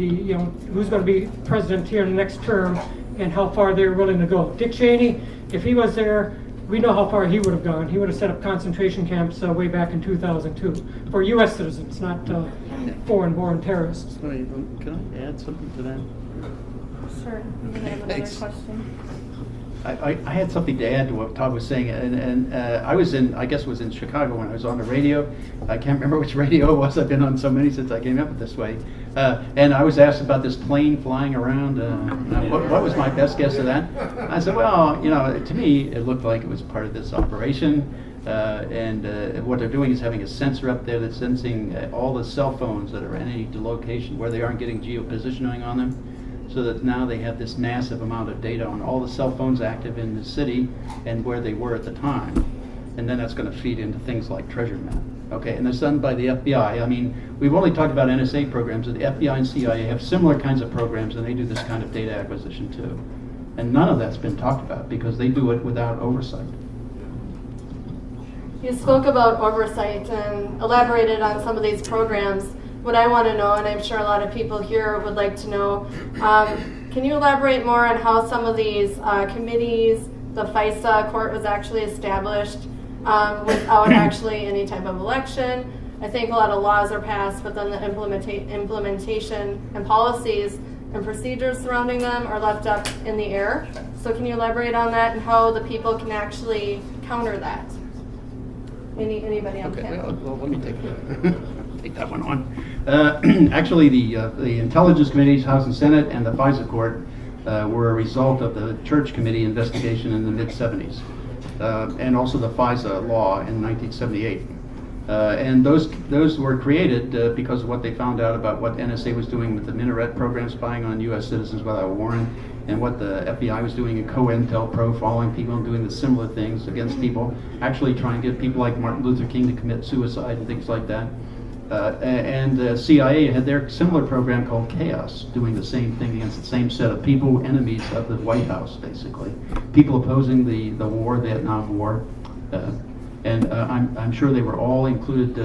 who's going to be president here in the next term and how far they're willing to go. Dick Cheney, if he was there, we know how far he would have gone. He would have set up concentration camps way back in 2002 for U.S. citizens, not foreign-born terrorists. Can I add something to that? Sure. You can have another Thanks. question. I had something to add to what Todd was saying, and I was in Chicago when I was on the radio. I can't remember which radio it was. I've been on so many since I came up this way. And I was asked about this plane flying around. What was my best guess of that? I said, well, to me, it looked like it was part of this operation. And what they're doing is having a sensor up there that's sensing all the cell phones that are in any location where they aren't getting geopositioning on them. So that now they have this massive amount of data on all the cell phones active in the city and where they were at the time. And then that's going to feed into things like treasure map. Okay, and it's done by the FBI. I mean, we've only talked about NSA programs, but the FBI and CIA have similar kinds of programs, and they do this kind of data acquisition too. And none of that's been talked about because they do it without oversight. You spoke about oversight and elaborated on some of these programs. What I want to know, and I'm sure a lot of people here would like to know, can you elaborate more on how some of these committees, the FISA court was actually established without actually any type of election? I think a lot of laws are passed, but then the implementation and policies and procedures surrounding them are left up in the air. So can you elaborate on that and how the people can actually counter that? Anybody on panel? Well, let me take that one on. Actually, the Intelligence Committees, House and Senate, and the FISA Court were a result of the Church Committee investigation in the mid-'70s, and also the FISA law in 1978. And those were created because of what they found out about what NSA was doing with the Minaret program, spying on U.S. citizens without a warrant, and what the FBI was doing in COINTELPRO, following people and doing the similar things against people, actually trying to get people like Martin Luther King to commit suicide and things like that. And the CIA had their similar program called Chaos, doing the same thing against the same set of people, enemies of the White House, basically. People opposing the war, Vietnam War. And I'm sure they were all included,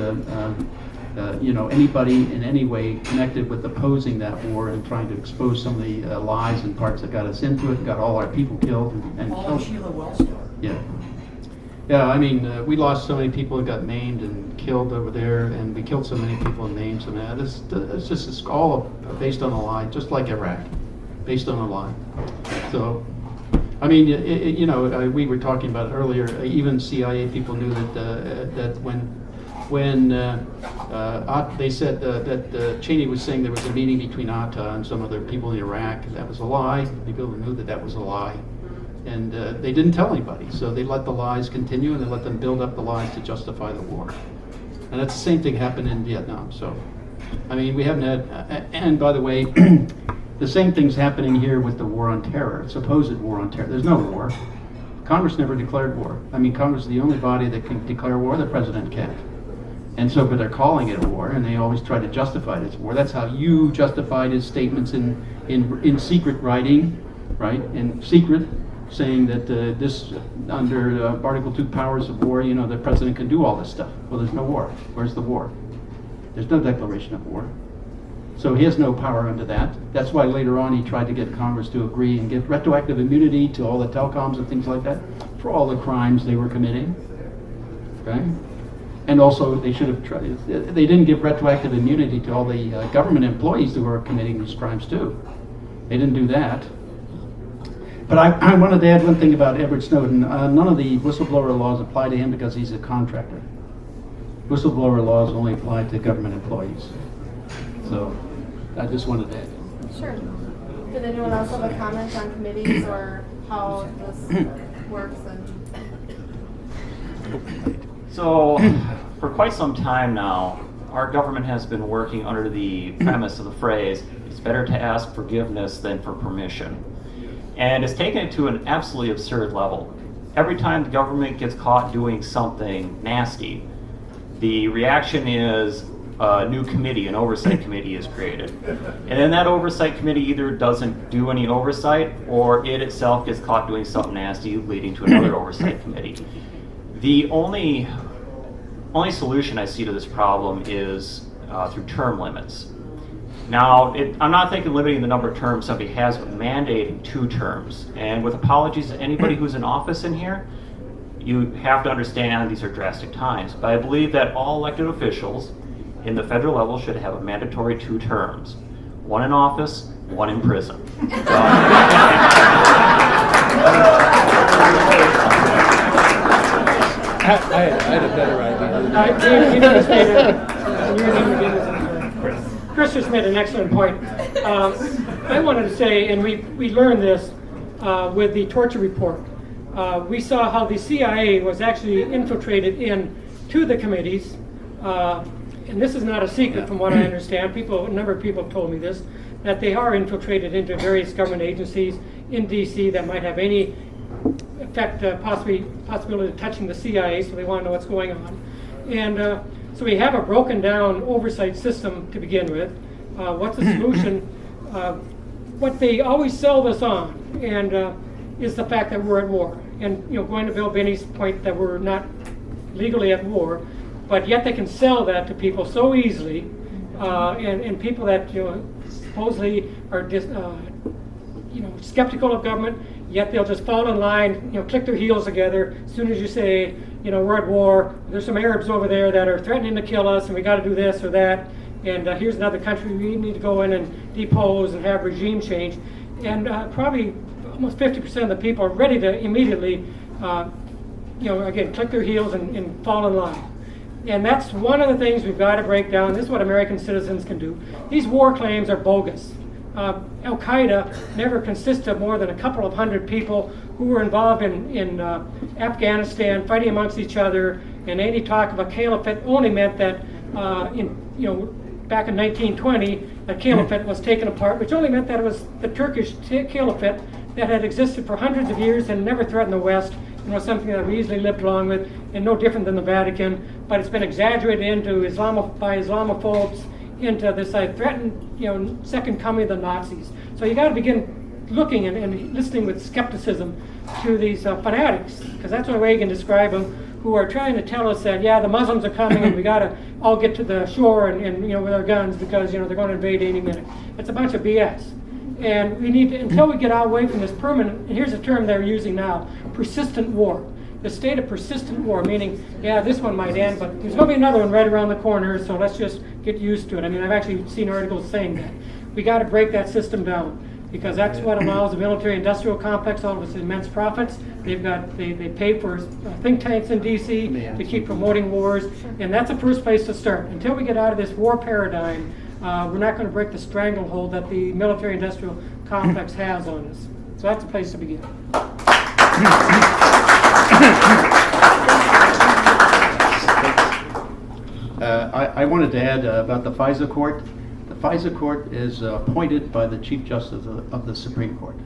anybody in any way connected with opposing that war and trying to expose some of the lies and parts that got us into it, got all our people killed. And All Sheila Wellstar. Yeah. Yeah, I mean, we lost so many people that got maimed and killed over there, and we killed so many people in names. And it's all based on a lie, just like Iraq, based on a lie. So I mean, we were talking about it earlier. Even CIA people knew that when they said that Cheney was saying there was a meeting between Atta and some other people in Iraq, that was a lie. People knew that was a lie, and they didn't tell anybody. So they let the lies continue, and they let them build up the lies to justify the war. And that's the same thing happened in Vietnam. So, I mean, we haven't had. And by the way. The same thing's happening here with the war on terror, supposed war on terror. There's no war. Congress never declared war. I mean, Congress is the only body that can declare war. The president can't. And so, but they're calling it a war, and they always try to justify it as war. That's how you justified his statements in secret writing, right? In secret, saying that this, under Article 2 powers of war, the president can do all this stuff. Well, there's no war. Where's the war? There's no declaration of war. So he has no power under that. That's why later on he tried to get Congress to agree and give retroactive immunity to all the telecoms and things like that for all the crimes they were committing. Okay? And also they should have tried, they didn't give retroactive immunity to all the government employees who were committing these crimes too. They didn't do that. But I wanted to add one thing about Edward Snowden. None of the whistleblower laws apply to him because he's a contractor. Whistleblower laws only apply to government employees. So I just wanted to add. Sure. Did anyone else have a comment on committees or how this works? So, for quite some time now, our government has been working under the premise of the phrase, it's better to ask forgiveness than for permission. And it's taken it to an absolutely absurd level. Every time the government gets caught doing something nasty, the reaction is a new committee, an oversight committee is created. And then that oversight committee either doesn't do any oversight or it itself gets caught doing something nasty, leading to another oversight committee. The only solution I see to this problem is through term limits. Now, I'm not thinking limiting the number of terms somebody has, but mandating 2 terms. And with apologies to anybody who's in office in here, you have to understand these are drastic times. But I believe that all elected officials in the federal level should have a mandatory 2 terms. 1 in office, 1 in prison. I had a better idea. Chris just made an excellent point. I wanted to say, and we learned this with the torture report. We saw how the CIA was actually infiltrated into the committees. And this is not a secret from what I understand. A number of people have told me this, that they are infiltrated into various government agencies in DC that might have any effect, possibility of touching the CIA, so they want to know what's going on. And so we have a broken down oversight system to begin with. What's the solution? What they always sell this on, and is the fact that we're at war. And going to Bill Binney's point that we're not legally at war, but yet they can sell that to people so easily, and people that supposedly are skeptical of government, yet they'll just fall in line, click their heels together as soon as you say, we're at war. There's some Arabs over there that are threatening to kill us, and we got to do this or that. And here's another country we need to go in and depose and have regime change. And probably almost 50% of the people are ready to immediately, again, click their heels and fall in line. And that's one of the things we've got to break down. This is what American citizens can do. These war claims are bogus. Al-Qaeda never consisted of more than a couple of hundred people who were involved in Afghanistan, fighting amongst each other, and any talk of a caliphate only meant that back in 1920, the caliphate was taken apart, which only meant that it was the Turkish caliphate that had existed for hundreds of years and never threatened the West, and was something that we easily lived along with, and no different than the Vatican, but it's been exaggerated into by Islamophobes into this threatened, second coming of the Nazis. So you got to begin looking and listening with skepticism to these fanatics, because that's what Reagan described them, who are trying to tell us that, the Muslims are coming and we got to all get to the shore and with our guns because, they're going to invade any minute. It's a bunch of BS. And we need to, until we get away from this permanent, and here's a term they're using now, persistent war. The state of persistent war, meaning, this one might end, but there's going to be another one right around the corner, so let's just get used to it. I mean, I've actually seen articles saying that. We got to break that system down. because that's what allows the military-industrial complex all of its immense profits. They pay for think tanks in DC to keep promoting wars, and that's the first place to start. Until we get out of this war paradigm, we're not going to break the stranglehold that the military-industrial complex has on us. So that's the place to begin. I wanted to add about the FISA court. The FISA court is appointed by the Chief Justice of the Supreme Court.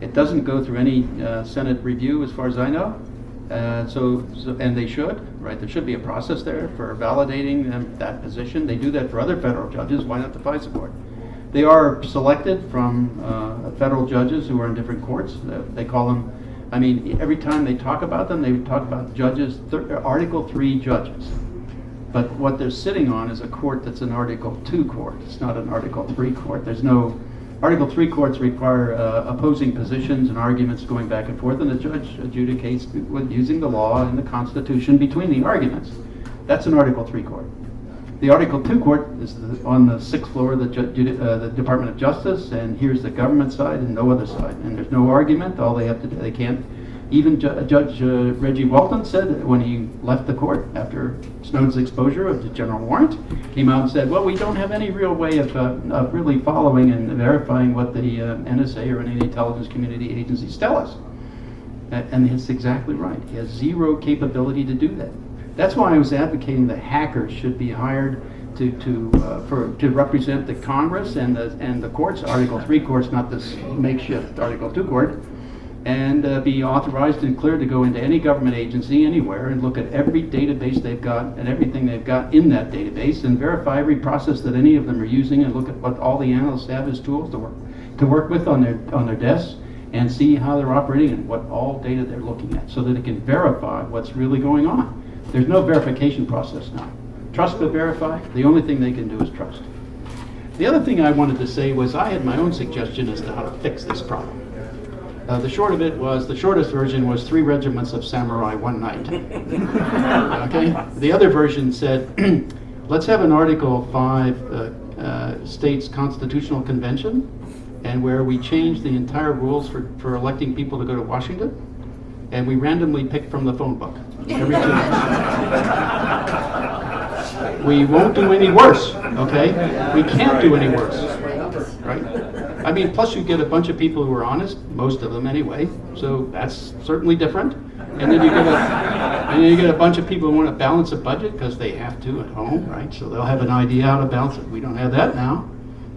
It doesn't go through any Senate review, as far as I know. And they should, right? There should be a process there for validating that position. They do that for other federal judges. Why not the FISA court? They are selected from federal judges who are in different courts. They call them, I mean, every time they talk about them, they talk about judges, Article 3 judges. But what they're sitting on is a court that's an Article 2 court. It's not an Article 3 court. There's no, Article 3 courts require opposing positions and arguments going back and forth, and the judge adjudicates with using the law and the Constitution between the arguments. That's an Article 3 court. The Article 2 court is on the 6th floor of the Department of Justice, and here's the government side and no other side. And there's no argument. All they have to do, they can't. Even Judge Reggie Walton said when he left the court after Snowden's exposure of the general warrant, came out and said, well, we don't have any real way of really following and verifying what the NSA or any intelligence community agencies tell us. And it's exactly right. He has zero capability to do that. That's why I was advocating that hackers should be hired to represent the Congress and the courts, Article 3 courts, not this makeshift Article 2 court, and be authorized and cleared to go into any government agency anywhere and look at every database they've got and everything they've got in that database and verify every process that any of them are using and look at what all the analysts have as tools to work with on their desks and see how they're operating and what all data they're looking at so that it can verify what's really going on. There's no verification process now. Trust but verify, the only thing they can do is trust. The other thing I wanted to say was I had my own suggestion as to how to fix this problem. The shortest version was 3 regiments of samurai one night. Okay? The other version said, let's have an Article 5 states constitutional convention, and where we change the entire rules for electing people to go to Washington, and we randomly pick from the phone book every 2 months. We won't do any worse, okay? We can't do any worse, right? I mean, plus you get a bunch of people who are honest, most of them anyway, so that's certainly different. And then you get a bunch of people who want to balance a budget because they have to at home, right? So they'll have an idea how to balance it. We don't have that now,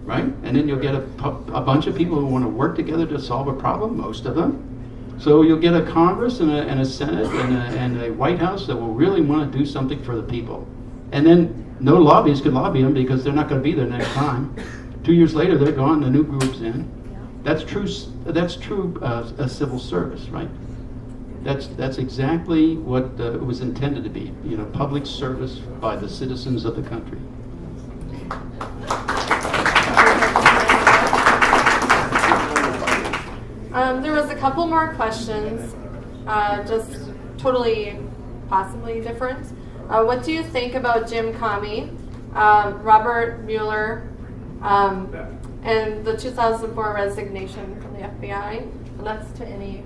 right? And then you'll get a bunch of people who want to work together to solve a problem, most of them. So you'll get a Congress and a Senate and a White House that will really want to do something for the people. And then no lobbyists can lobby them because they're not going to be there next time. 2 years later, they're gone. The new group's in. That's true. That's true. Civil service, right? That's exactly what it was intended to be. You know, public service by the citizens of the country. There was a couple more questions, just totally, possibly different. What do you think about Jim Comey, Robert Mueller, and the 2004 resignation from the FBI? And that's to any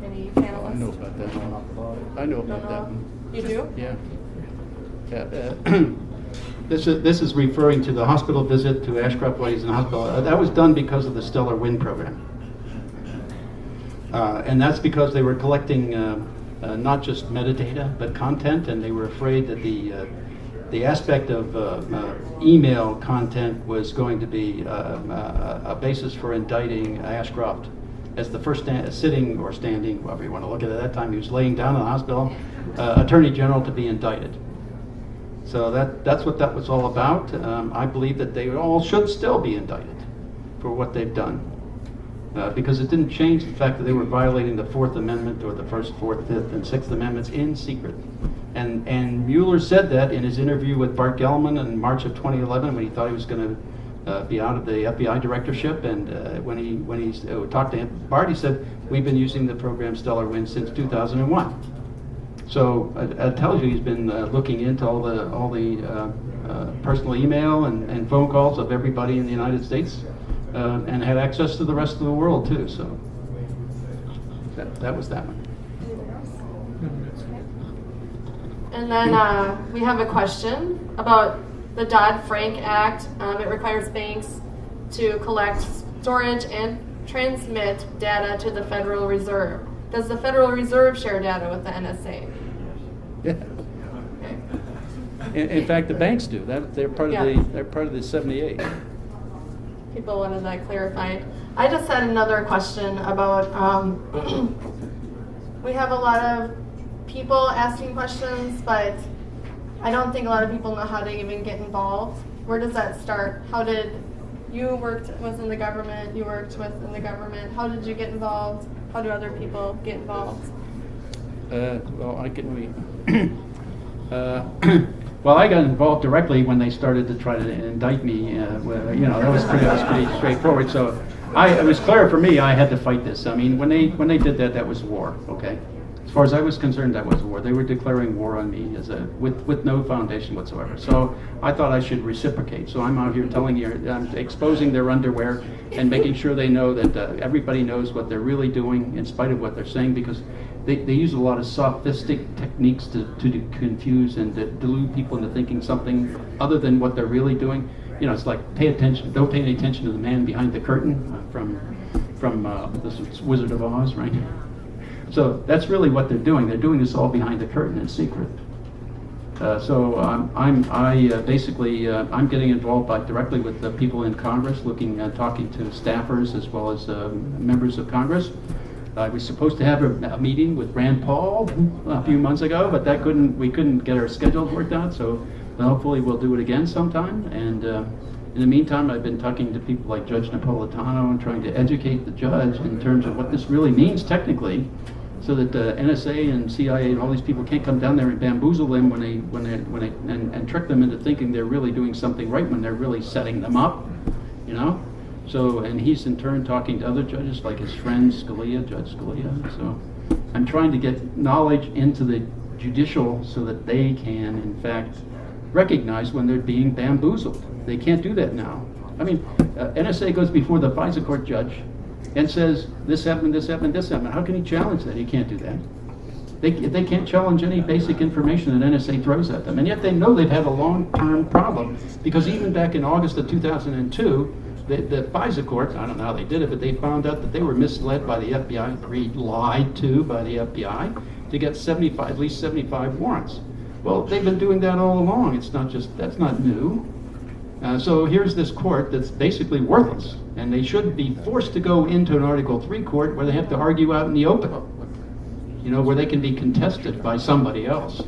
panelists. I know about that one. I know about that one. You do? Yeah. This is referring to the hospital visit to Ashcroft while he's in the hospital. That was done because of the Stellar Wind program. And that's because they were collecting not just metadata, but content, and they were afraid that the aspect of email content was going to be a basis for indicting Ashcroft as the first sitting or standing, however you want to look at it. At that time, he was laying down in the hospital, Attorney General to be indicted. So that's what that was all about. I believe that they all should still be indicted for what they've done. Because it didn't change the fact that they were violating the 4th Amendment or the 1st, 4th, 5th, and 6th Amendments in secret. And Mueller said that in his interview with Bart Gellman in March of 2011 when he thought he was going to be out of the FBI directorship. And when he talked to Bart, he said, we've been using the program Stellar Wind since 2001. So it tells you he's been looking into all the personal email and phone calls of everybody in the United States and had access to the rest of the world too. So that was that one. And then we have a question about the Dodd-Frank Act. It requires banks to collect, storage, and transmit data to the Federal Reserve. Does the Federal Reserve share data with the NSA? Yeah. Okay. In fact, the banks do. They're part of they're part of the 78. People wanted that clarified. I just had another question about, we have a lot of people asking questions, but I don't think a lot of people know how to even get involved. Where does that start? How did you was in the government, you worked in the government. How did you get involved? How do other people get involved? Well, I can well, I got involved directly when they started to try to indict me. That was pretty straightforward. So it was clear for me I had to fight this. I mean, when they did that, that was war. Okay, as far as I was concerned, that was war. They were declaring war on me with no foundation whatsoever. So I thought I should reciprocate. So I'm out here telling you, I'm exposing their underwear and making sure they know that everybody knows what they're really doing in spite of what they're saying, because they use a lot of sophistic techniques to confuse and to delude people into thinking something other than what they're really doing. It's like, don't pay any attention to the man behind the curtain from this Wizard of Oz, right? So that's really what they're doing. They're doing this all behind the curtain in secret. So I'm getting involved directly with the people in Congress, talking to staffers as well as members of Congress. I was supposed to have a meeting with Rand Paul a few months ago, but we couldn't get our schedule worked out. So hopefully we'll do it again sometime. And in the meantime, I've been talking to people like Judge Napolitano and trying to educate the judge in terms of what this really means technically, so that the NSA and CIA and all these people can't come down there and bamboozle them and trick them into thinking they're really doing something right when they're really setting them up, So, and he's in turn talking to other judges like his friend Scalia, Judge Scalia. So I'm trying to get knowledge into the judicial so that they can, in fact, recognize when they're being bamboozled. They can't do that now. I mean, NSA goes before the FISA court judge and says, this happened, this happened, this happened. How can he challenge that? He can't do that. They can't challenge any basic information that NSA throws at them. And yet they know they've had a long-term problem, because even back in August of 2002, the FISA court, I don't know how they did it, but they found out that they were misled by the FBI, lied to by the FBI, to get at least 75 warrants. Well, they've been doing that all along. That's not new. So here's this court that's basically worthless, and they should be forced to go into an Article 3 court where they have to argue out in the open, where they can be contested by somebody else,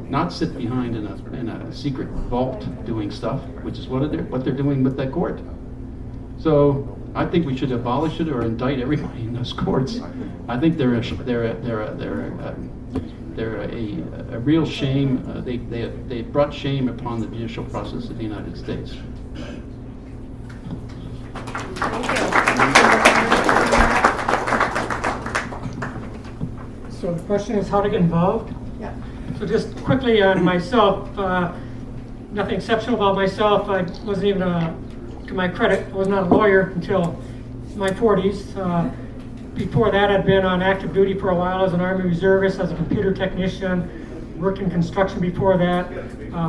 not sit behind in a secret vault doing stuff, which is what they're doing with that court. So I think we should abolish it or indict everybody in those courts. I think they're a real shame. They brought shame upon the judicial process of the United States. So the question is how to get involved? Yeah. So just quickly on myself, nothing exceptional about myself. I wasn't even, to my credit, I was not a lawyer until my 40s. Before that, I'd been on active duty for a while as an Army reservist, as a computer technician, worked in construction before that,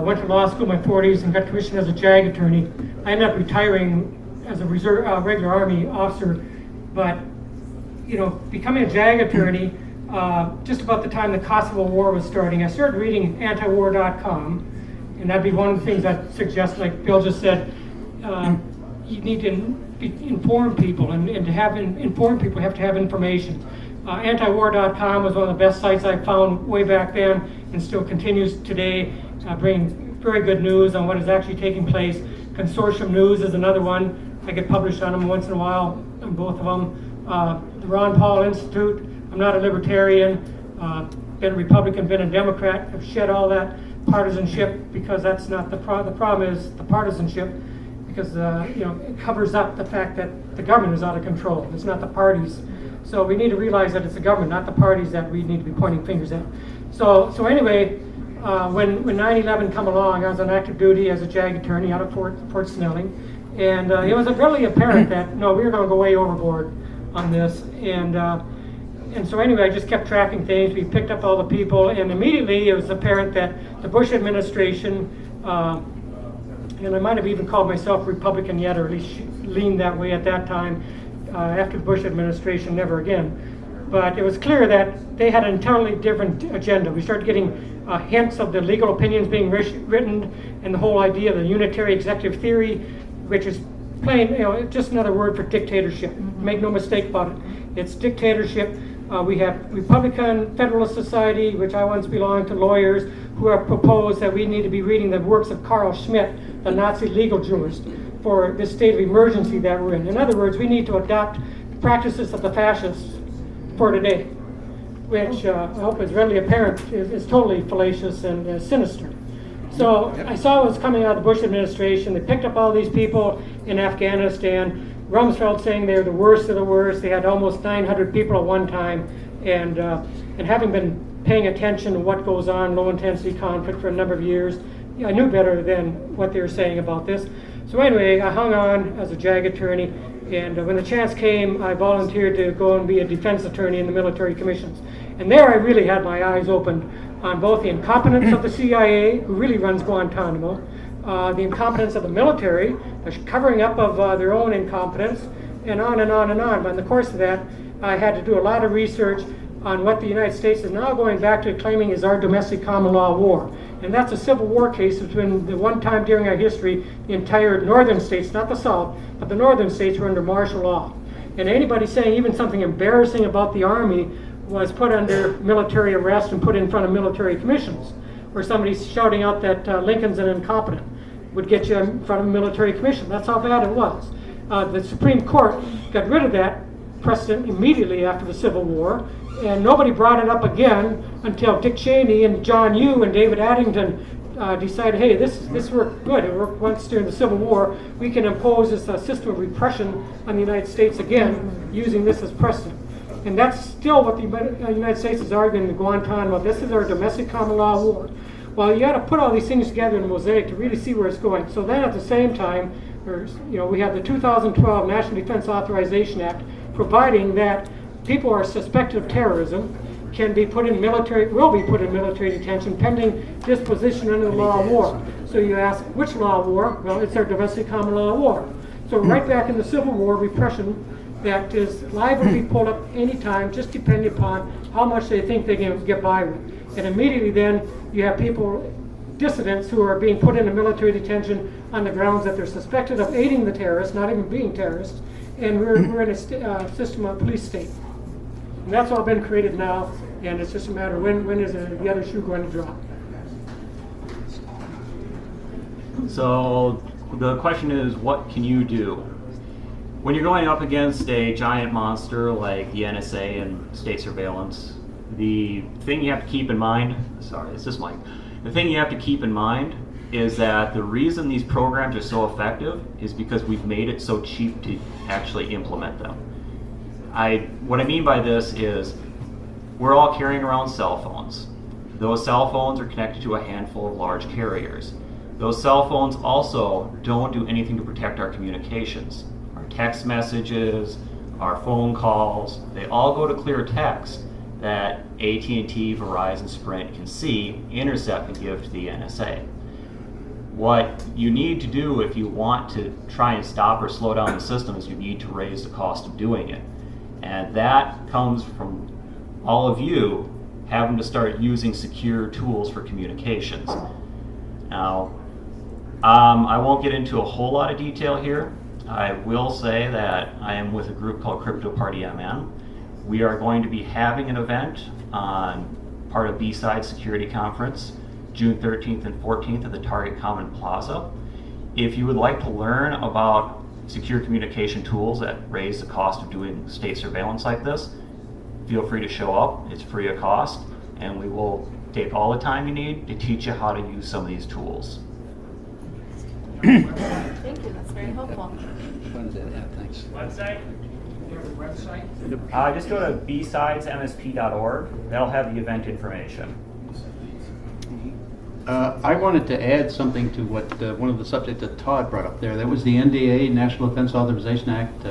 went to law school in my 40s and got commissioned as a JAG attorney. I ended up retiring as a regular Army officer, but becoming a JAG attorney, just about the time the Kosovo War was starting, I started reading antiwar.com, and that'd be one of the things I'd suggest, like Bill just said, you need to inform people, and to have informed people, you have to have information. Antiwar.com was one of the best sites I found way back then, and still continues today, bringing very good news on what is actually taking place. Consortium News is another one. I get published on them once in a while, on both of them. The Ron Paul Institute. I'm not a libertarian, been a Republican, been a Democrat. I've shed all that partisanship, because that's not the problem. The problem is the partisanship, because it covers up the fact that the government is out of control. It's not the parties. So we need to realize that it's the government, not the parties, that we need to be pointing fingers at. So anyway, when 9/11 come along, I was on active duty as a JAG attorney out of Fort Snelling, And it was really apparent that, no, we were going to go way overboard on this. And so anyway, I just kept tracking things. We picked up all the people, and immediately it was apparent that the Bush administration, and I might have even called myself Republican yet, or at least leaned that way at that time, after the Bush administration, never again. But it was clear that they had an entirely different agenda. We started getting hints of the legal opinions being written, and the whole idea of the unitary executive theory, which is plain, just another word for dictatorship. Make no mistake about it. It's dictatorship. We have Republican Federalist Society, which I once belonged to, lawyers who have proposed that we need to be reading the works of Carl Schmitt, the Nazi legal jurist, for this state of emergency that we're in. In other words, we need to adopt the practices of the fascists for today, which I hope is readily apparent is totally fallacious and sinister. So I saw what was coming out of the Bush administration. They picked up all these people in Afghanistan. Rumsfeld saying they're the worst of the worst. They had almost 900 people at one time, and having been paying attention to what goes on, low intensity conflict for a number of years, I knew better than what they were saying about this. So anyway, I hung on as a JAG attorney, and when the chance came, I volunteered to go and be a defense attorney in the military commissions. And there I really had my eyes opened on both the incompetence of the CIA, who really runs Guantanamo, the incompetence of the military, the covering up of their own incompetence, and on and on and on. But in the course of that, I had to do a lot of research on what the United States is now going back to claiming is our domestic common law war. And that's a civil war case between the one time during our history, the entire northern states, not the South, but the northern states were under martial law. And anybody saying even something embarrassing about the Army was put under military arrest and put in front of military commissions. Or somebody shouting out that Lincoln's an incompetent would get you in front of a military commission. That's how bad it was. The Supreme Court got rid of that precedent immediately after the Civil War, and nobody brought it up again until Dick Cheney and John Yoo and David Addington decided, hey, this worked good. It worked once during the Civil War. We can impose this system of repression on the United States again using this as precedent. And that's still what the United States is arguing in Guantanamo. This is our domestic common law war. Well, you got to put all these things together in a mosaic to really see where it's going. So then at the same time, we have the 2012 National Defense Authorization Act providing that people who are suspected of terrorism can be put in will be put in military detention pending disposition under the law of war. So you ask, which law of war? Well, it's our domestic common law of war. So right back in the Civil War, repression that is liable to be pulled up anytime, just depending upon how much they think they can get by with. And immediately then, you have people, dissidents, who are being put into military detention on the grounds that they're suspected of aiding the terrorists, not even being terrorists, and we're in a system of police state. And that's all been created now, and it's just a matter of when is the other shoe going to drop. So the question is, what can you do? When you're going up against a giant monster like the NSA and state surveillance, the thing you have to keep in mind, the thing you have to keep in mind is that the reason these programs are so effective is because we've made it so cheap to actually implement them. What I mean by this is we're all carrying around cell phones. Those cell phones are connected to a handful of large carriers. Those cell phones also don't do anything to protect our communications. Our text messages, our phone calls, they all go to clear text that AT&T, Verizon, Sprint can see, intercept, and give to the NSA. What you need to do if you want to try and stop or slow down the system is you need to raise the cost of doing it. And that comes from all of you having to start using secure tools for communications. Now, I won't get into a whole lot of detail here. I will say that I am with a group called Crypto Party MN. We are going to be having an event on part of B-Side Security Conference, June 13th and 14th at the Target Common Plaza. If you would like to learn about secure communication tools that raise the cost of doing state surveillance like this, feel free to show up. It's free of cost, and we will take all the time you need to teach you how to use some of these tools. Thank you, that's very helpful. Thanks. Website? Do you have a website? Just go to bsidesmsp.org. That'll have the event information. I wanted to add something to what one of the subjects that Todd brought up there. That was the NDA, National Defense Authorization Act.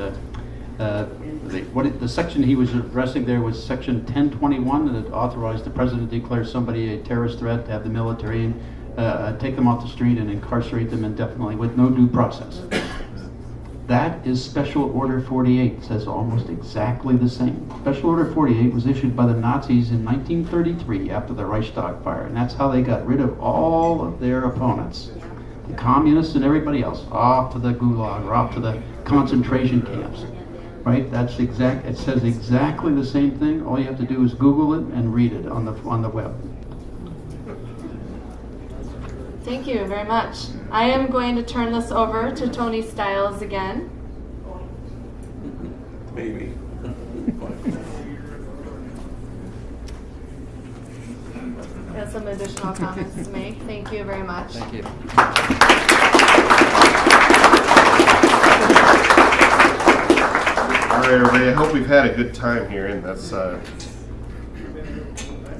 The section he was addressing there was Section 1021 that authorized the president to declare somebody a terrorist threat, to have the military take them off the street and incarcerate them indefinitely with no due process. That is Special Order 48. It says almost exactly the same. Special Order 48 was issued by the Nazis in 1933 after the Reichstag fire, and that's how they got rid of all of their opponents, the communists and everybody else, off to the gulag or off to the concentration camps. Right? That's exact. It says exactly the same thing. All you have to do is Google it and read it on the web. Thank you very much. I am going to turn this over to Tony Stiles again. Maybe. Has some additional comments to make. Thank you very much. Thank you. All right, everybody, I hope we've had a good time here, and that's,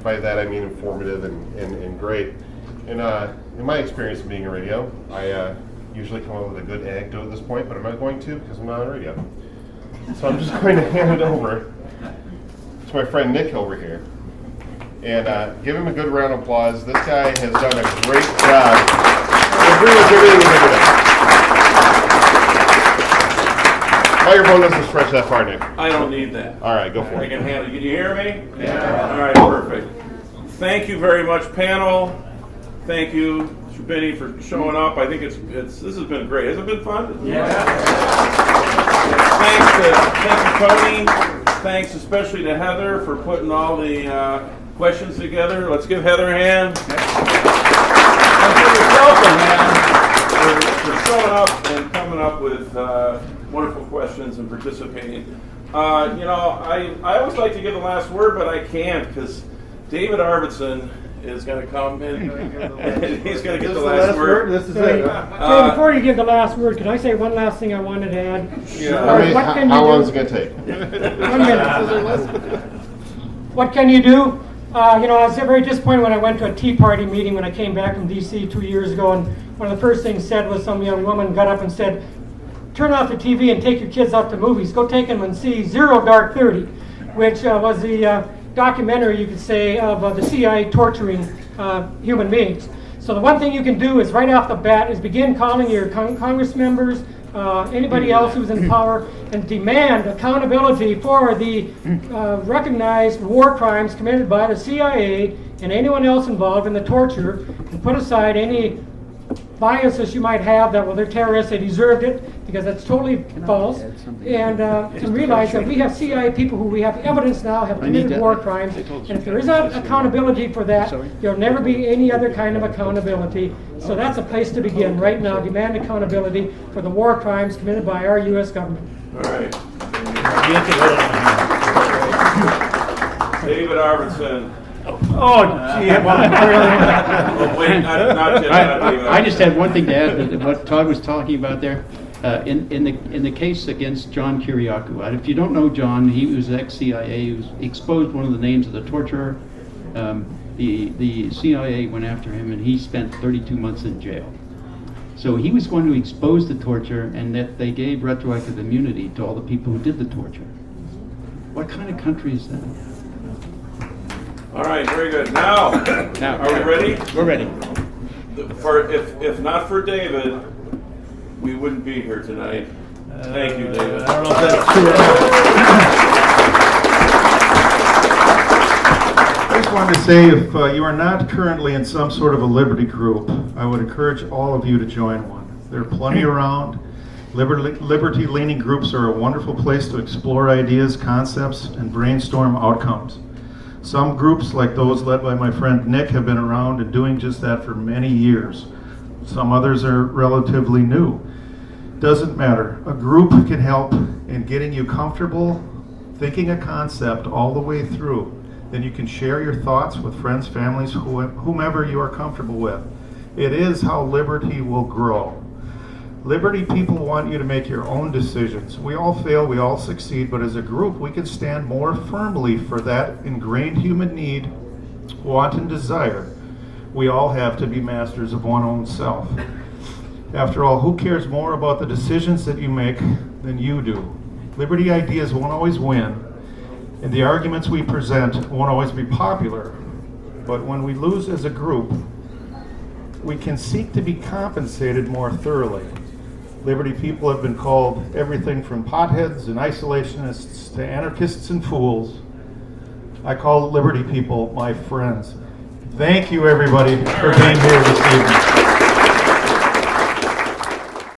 by that I mean informative and great. And in my experience of being in radio, I usually come up with a good anecdote at this point, but I'm not going to because I'm not on radio. So I'm just going to hand it over to my friend Nick over here. And give him a good round of applause. This guy has done a great job. Agree with everything we're doing. Microphone doesn't stretch that far, Nick. I don't need that. All right, go for I it. can handle it. Can you hear me? Yeah. All right, perfect. Thank you very much, panel. Thank you, Mr. Benny, for showing up. I think this has been great. Has it been fun? Yeah. Thank you, Tony. Thanks especially to Heather for putting all the questions together. Let's give Heather a hand. And give yourself a hand for showing up and coming up with wonderful questions and participating. I always like to give the last word, but I can't because David Arvidsson is going to come in and he's going to get the last word. This is it. Before you give the last word, can I say one last thing I wanted to add? Yeah. How long is it going to take? 1 minute. What can you do? I was very disappointed when I went to a Tea Party meeting when I came back from D.C. 2 years ago, and one of the first things said was some young woman got up and said, turn off the TV and take your kids out to movies. Go take them and see Zero Dark 30, which was the documentary, you could say, of the CIA torturing human beings. So the one thing you can do is right off the bat is begin calling your Congress members, anybody else who's in power, and demand accountability for the recognized war crimes committed by the CIA and anyone else involved in the torture, and put aside any biases you might have that, well, they're terrorists, they deserved it, because that's totally false. And to realize that we have CIA people who we have evidence now have committed war crimes, and if there is not accountability for that, there'll never be any other kind of accountability. So that's a place to begin right now, demand accountability for the war crimes committed by our U.S. government. All right. David Arvidsson. Oh, gee, Wait, not yet. I just had one thing to add to what Todd was talking about there. In the case against John Kiriakou, if you don't know John, he was ex-CIA. He exposed one of the names of the torturer. The CIA went after him, and he spent 32 months in jail. So he was going to expose the torture, and that they gave retroactive immunity to all the people who did the torture. What kind of country is that? All right, very good. Now, are we ready? We're ready. If not for David, we wouldn't be here tonight. Thank you, David. I don't know if that's true. I just wanted to say, if you are not currently in some sort of a liberty group, I would encourage all of you to join one. There are plenty around. Liberty-leaning groups are a wonderful place to explore ideas, concepts, and brainstorm outcomes. Some groups, like those led by my friend Nick, have been around and doing just that for many years. Some others are relatively new. Doesn't matter. A group can help in getting you comfortable thinking a concept all the way through. Then you can share your thoughts with friends, families, whomever you are comfortable with. It is how liberty will grow. Liberty people want you to make your own decisions. We all fail, we all succeed, but as a group we can stand more firmly for that ingrained human need, want, and desire. we all have to be masters of one's own self. After all, who cares more about the decisions that you make than you do? Liberty ideas won't always win, and the arguments we present won't always be popular. But when we lose as a group, we can seek to be compensated more thoroughly. Liberty people have been called everything from potheads and isolationists to anarchists and fools. I call Liberty people my friends. Thank you, everybody, for being here this evening.